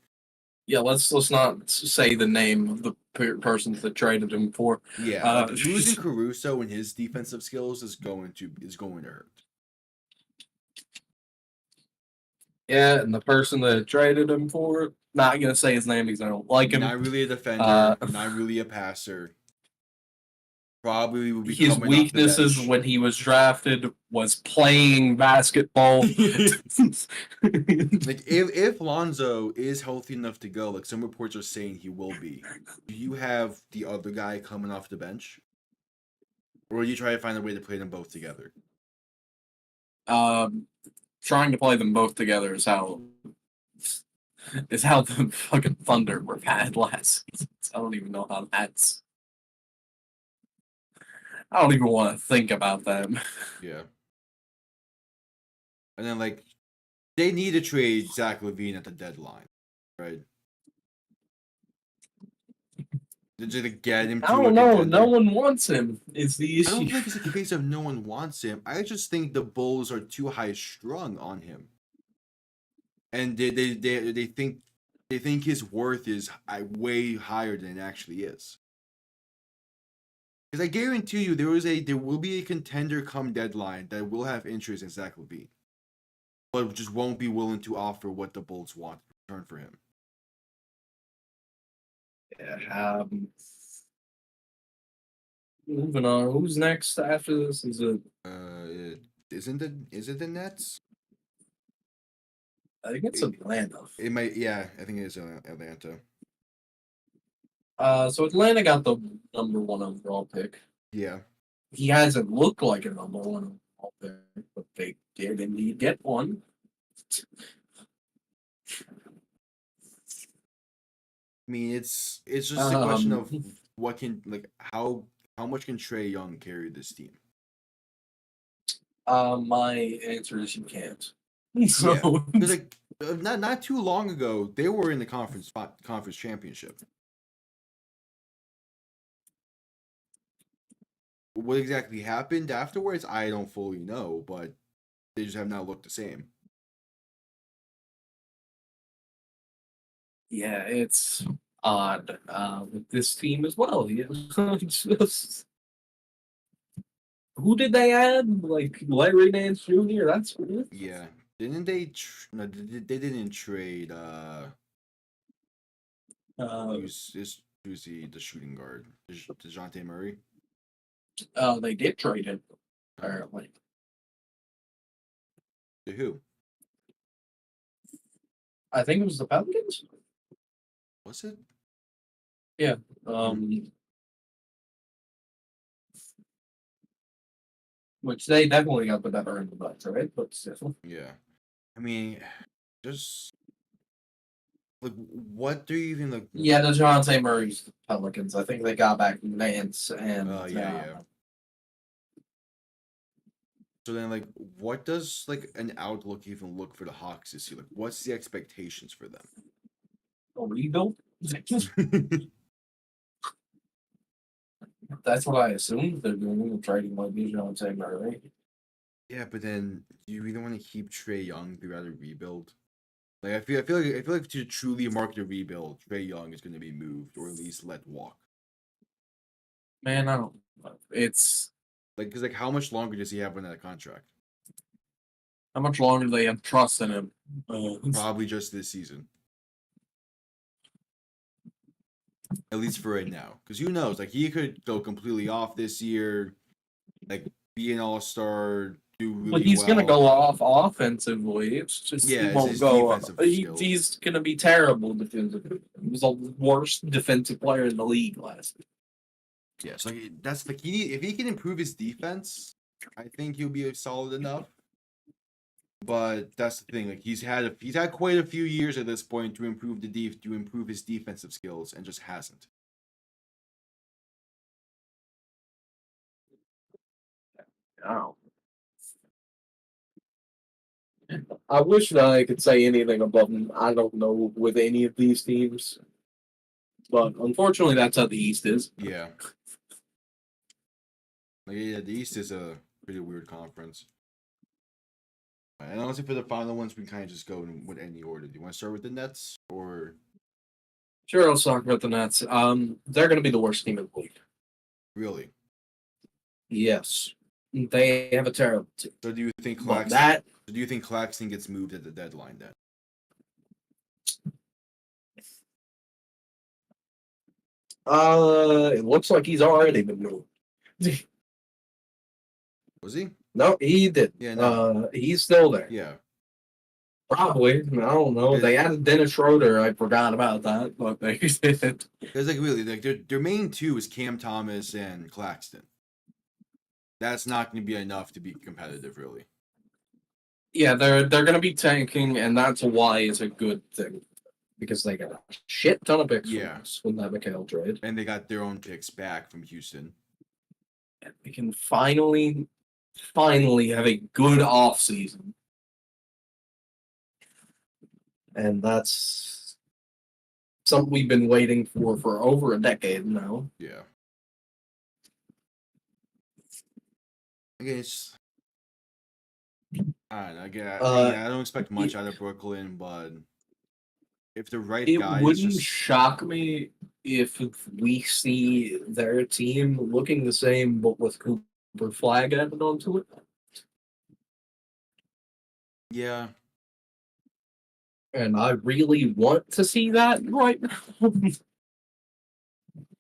Yeah, let's not say the name of the persons that traded him for. Yeah, losing Caruso and his defensive skills is going to hurt. Yeah, and the person that traded him for, not gonna say his name because I don't like him. Not really a defender, not really a passer. Probably would be his weaknesses when he was drafted was playing basketball. Like if Lonzo is healthy enough to go, like some reports are saying he will be, do you have the other guy coming off the bench? Or do you try to find a way to play them both together? Trying to play them both together is how the fucking Thunder were bad last season. I don't even know how that's. I don't even want to think about them. Yeah. And then, like, they need to trade Zach LaVine at the deadline, right? To get him. I don't know. No one wants him. Is the issue? I don't think it's a case of no one wants him. I just think the Bulls are too high strung on him, and they think his worth is way higher than it actually is. Because I guarantee you, there will be a contender come deadline that will have interest in Zach LaVine, but just won't be willing to offer what the Bulls want in return for him. Yeah. Moving on. Who's next after this? Is it? Is it the Nets? I think it's Atlanta. It might. Yeah, I think it is Atlanta. So Atlanta got the number 1 overall pick. Yeah. He hasn't looked like a number 1 overall pick, but they did indeed get one. I mean, it's just a question of what can how much can Trey Young carry this team? My answer is you can't. Yeah, So because not too long ago they were in the conference championship. What exactly happened afterwards, I don't fully know, but they just have not looked the same. yeah, it's odd with this team as well. It's just, who did they add? Like Larry Nance Jr. That's weird. Yeah, didn't they? No, they didn't trade. Uh, Who's the shooting guard? Dejounte Murray. they did trade him Oh, apparently. to who? I think it was the Pelicans. Was it? Yeah. Hmm. Which they definitely got the better end of that, right? But still. Yeah. I mean, just like what do you even like? Yeah, DeJounte Murray's the Pelicans. I think they got back Nance and Yeah. So then, like, what does like an outlook even look for the Hawks this year? Like, what's the expectations for them? a rebuild. That's what I assumed they're doing. They're trading like DeJounte Murray. Yeah, but then do you really want to keep Trey Young throughout a rebuild? Like, I feel like to truly market a rebuild, Trey Young is going to be moved or at least let walk. Man, I don't know. It's Like, because like, how much longer does he have on that contract? how much longer they have trust in him. Probably just this season, at least for right now. Because who knows? Like, he could go completely off this year, like be an all-star, do But really he's gonna well. go off offensively. It's just Yeah, he it's won't his go. defensive skills. He's gonna be terrible defensively. He was the worst defensive player in the league last year. Yeah, so like, that's like if he can improve his defense, I think he'll be solid enough. But that's the thing. Like he's had quite a few years at this point to improve his defensive skills, and just hasn't. Oh. I wish that I could say anything above him. I don't know with any of these teams, but unfortunately, that's how the East is. Yeah, like yeah, the East is a pretty weird conference. And honestly, for the final ones, we kind of just go in with any order. Do you want to start with the Nets or Sure, I'll talk about the Nets. They're going to be the worst team in the league. really? Yes, they have a terrible team. So do you think But Claxton? that Do you think Claxton gets moved at the deadline then? it looks like he's already been moved. Was he? No, he did. Yeah, no. He's still there. Yeah. Probably. I don't know. They added Dennis Schroeder. I forgot about that, but they did. Because like really, like their main two is Cam Thomas and Claxton. That's not going to be enough to be competitive, really. Yeah, they're going to be tanking, and that's why it's a good thing because they got a shit ton of picks from that McHale trade, and they got their own picks back from Houston. And they can finally have a good off season, and that's something we've been waiting for over a decade now. Yeah. Again, it's I don't know. Again, I don't expect much out of Brooklyn, but if the right it guy wouldn't just shock me if we see their team looking the same, but with Cooper Flag added onto it. yeah. And I really want to see that right now.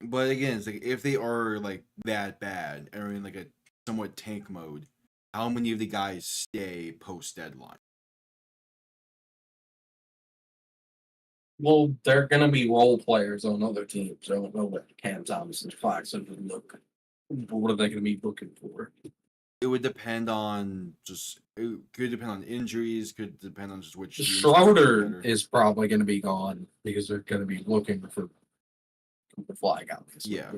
But again, it's like if they are like that bad and are in like a somewhat tank mode, how many of the guys stay post deadline? Well, they're going to be role players on other teams. I don't know what Cam Thomas and Claxton would look. What are they going to be looking for? It would depend on it could depend on injuries, could depend on just which teams Schroeder is probably going to be gone because they're going to be looking for the flag, obviously. Yeah.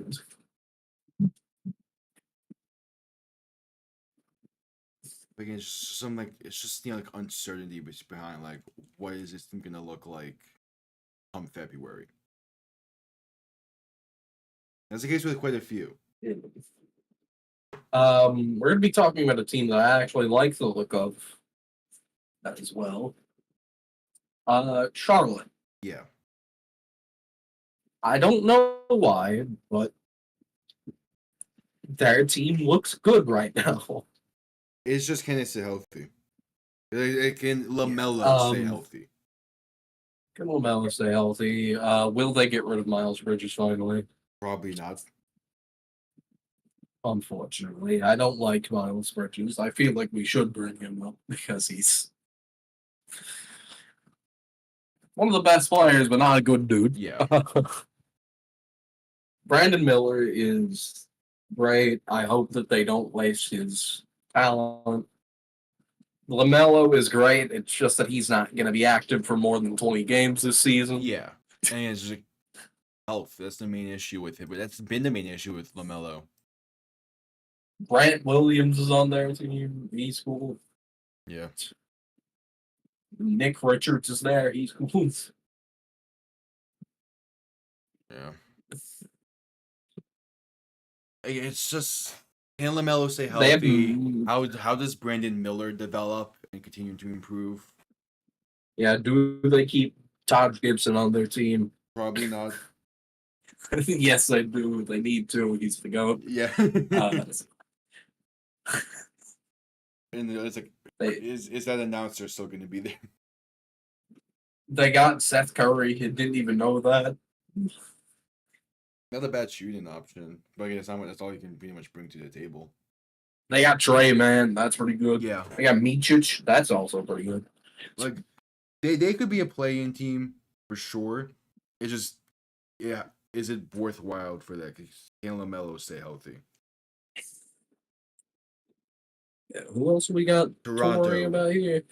Like it's just some like it's just like uncertainty behind like what is this team gonna look like come February. That's the case with quite a few. We're gonna be talking about a team that I actually like the look of as well. Charlotte. Yeah. I don't know why, but their team looks good right now. It's just can it stay healthy? Can LaMelo stay healthy? Can LaMelo stay healthy? Will they get rid of Miles Bridges finally? Probably not. Unfortunately, I don't like Miles Bridges. I feel like we should bring him up because he's one of the best players, but not a good dude. Yeah. Brandon Miller is great. I hope that they don't waste his talent. LaMelo is great. It's just that he's not going to be active for more than 20 games this season. Yeah. And it's just health. That's the main issue with it. But that's been the main issue with LaMelo. Grant Williams is on their team. He's cool. Yeah. Nick Richards is there. He's cool. Yeah. It's just can LaMelo stay healthy? How does Brandon Miller develop and continue to improve? Yeah, do they keep Todd Gibson on their team? Probably not. Yes, they do. They need to. He's the GOAT. Yeah. And it's like, is that announcer still going to be there? They got Seth Curry. He didn't even know that. Not a bad shooting option, but I guess that's all you can pretty much bring to the table. They got Trey, man. That's pretty good. Yeah. They got Micic. That's also pretty good. Like, they could be a play-in team for sure. It's just, yeah, is it worthwhile for that? Can LaMelo stay healthy? Yeah, who else we got Toronto. to worry about here?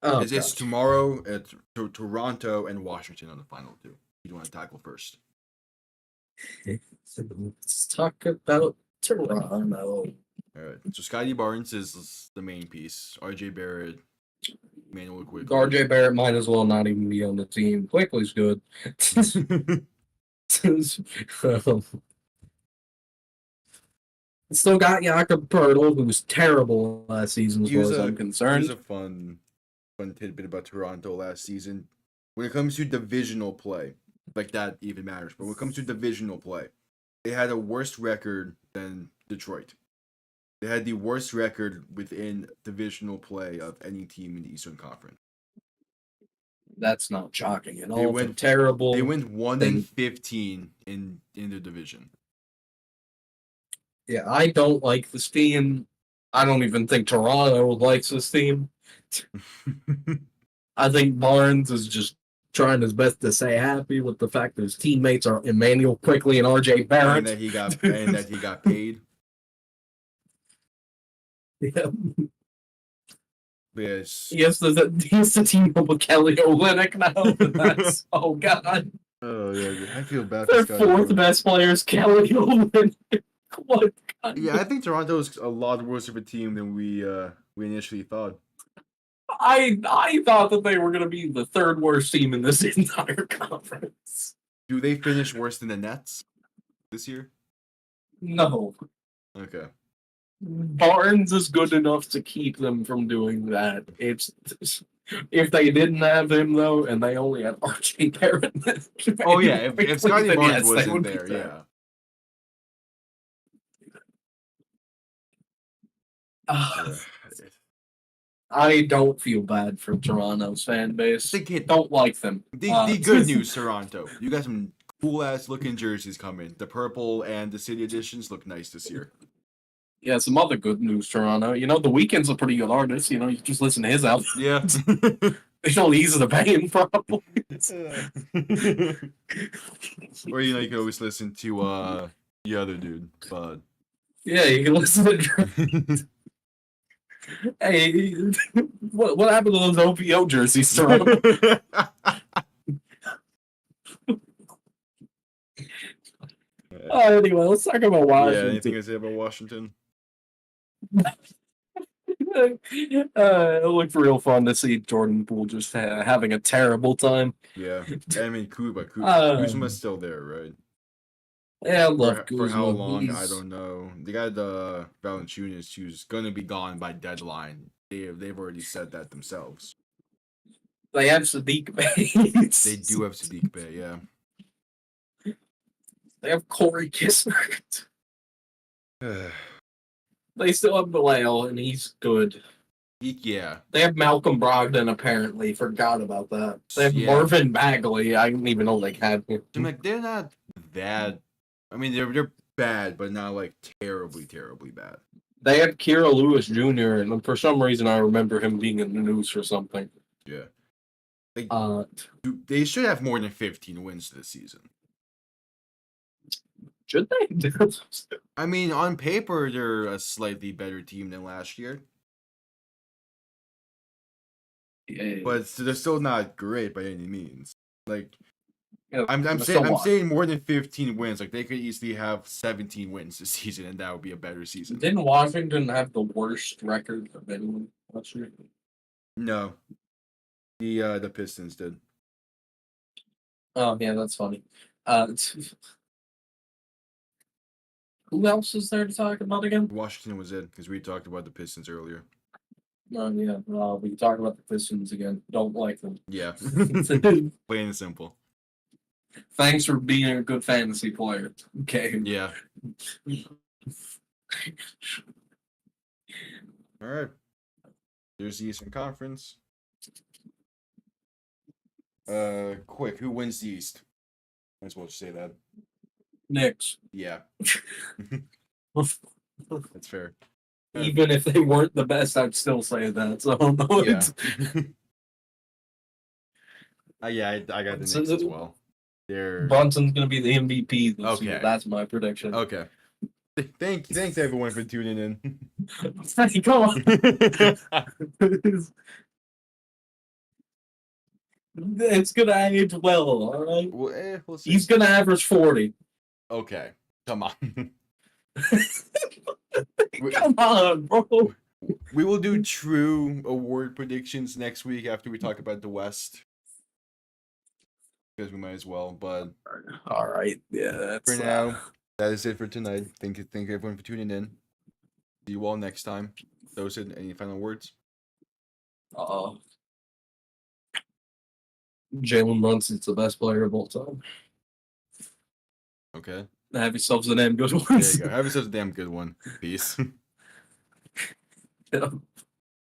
Oh, it's tomorrow at Toronto and Washington on the final two. You want to tackle first? Let's talk about Toronto. All right. So Scotty Barnes is the main piece. RJ Barrett, Manuel Quickly. RJ Barrett might as well not even be on the team. Quickly's good. Still got Jakob Pertl, who was terrible last season as far as I'm concerned. Here's a fun tidbit about Toronto last season. When it comes to divisional play, like that even matters. But when it comes to divisional play, they had a worse record than Detroit. They had the worst record within divisional play of any team in the Eastern Conference. That's not shocking at all. They went terrible. They went 1-15 in the division. Yeah, I don't like this team. I don't even think Toronto likes this team. I think Barnes is just trying his best to stay happy with the fact that his teammates are Emmanuel Quickly and RJ Barrett. And that he got paid. Yeah. Yes. Yes, he's the team up with Kelly Olynyk now. That's, oh god. Oh yeah, I feel bad. Their fourth best player is Kelly Olynyk. What? Yeah, I think Toronto is a lot worse of a team than we initially thought. I thought that they were going to be the third worst team in this entire conference. Do they finish worse than the Nets this year? No. Okay. Barnes is good enough to keep them from doing that. It's if they didn't have him though, and they only had RJ Barrett. Oh yeah, if Scotty Barnes wasn't there, yeah. I don't feel bad for Toronto's fan base. Don't like them. The good news, Toronto. You got some cool ass looking jerseys coming. The purple and the city editions look nice this year. Yeah, some other good news, Toronto. You know, The Weeknd's a pretty good artist. You know, you just listen to his album. Yeah. It's all easy to pay him, probably. Or you can always listen to the other dude, but yeah, you can listen to Drake. Hey, what happened to those OPO jerseys, Toronto? Anyway, let's talk about Yeah, Washington. anything to say about Washington? It looked real fun to see Jordan Poole just having a terrible time. Yeah, I mean Kuzma's Um, still there, right? Yeah, I love For how Kuzma. long, I don't know. They got Valanciunas, who's gonna be gone by deadline. They've already said that themselves. They have Sadiq Bey. They do have Sadiq Bey, yeah. They have Corey Kispert. They still have Bilal, and he's good. Yeah. They have Malcolm Brogdon, apparently. Forgot about that. They have Yeah. Marvin Bagley. I didn't even know they had him. I'm like, they're not that. I mean, they're bad, but not like terribly bad. They have Kira Lewis Jr., and for some reason I remember him being in the news for something. Yeah. Like, they should have more than 15 wins this season. Should they? I mean, on paper, they're a slightly better team than last year. Yeah. But they're still not great by any means. Like, Yeah, I'm saying more than 15 wins. Like, they could easily have 17 wins this season, and that would be a better season. Didn't Washington have the worst record of anyone last year? No, the Pistons did. Oh yeah, that's funny. Who else is there to talk about again? Washington was it because we talked about the Pistons earlier. Yeah, we can talk about the Pistons again. Don't like them. Yeah, plain and simple. Thanks for being a good fantasy player. Okay. Yeah. All right. There's the Eastern Conference. Quick, who wins the East? Might as well just say that. Knicks. Yeah. That's fair. Even if they weren't the best, I'd still say that. So no, Yeah. Yeah, I got the Knicks as well. Brunson's gonna be the MVP this year. That's my prediction. Okay. Thanks everyone for tuning in. Come on. It's gonna age well, all right. Well, we'll see. He's gonna average 40. Okay, come on. Come on, bro. We will do true award predictions next week after we talk about the West. Because we might as well, but all right, yeah. That's, for now, that is it for tonight. Thank you everyone for tuning in. See you all next time. Tocid, any final words? Jalen Brunson's the best player of all time. Okay. Have yourselves a damn good one. There you go. Have yourselves a damn good one. Peace. Yeah.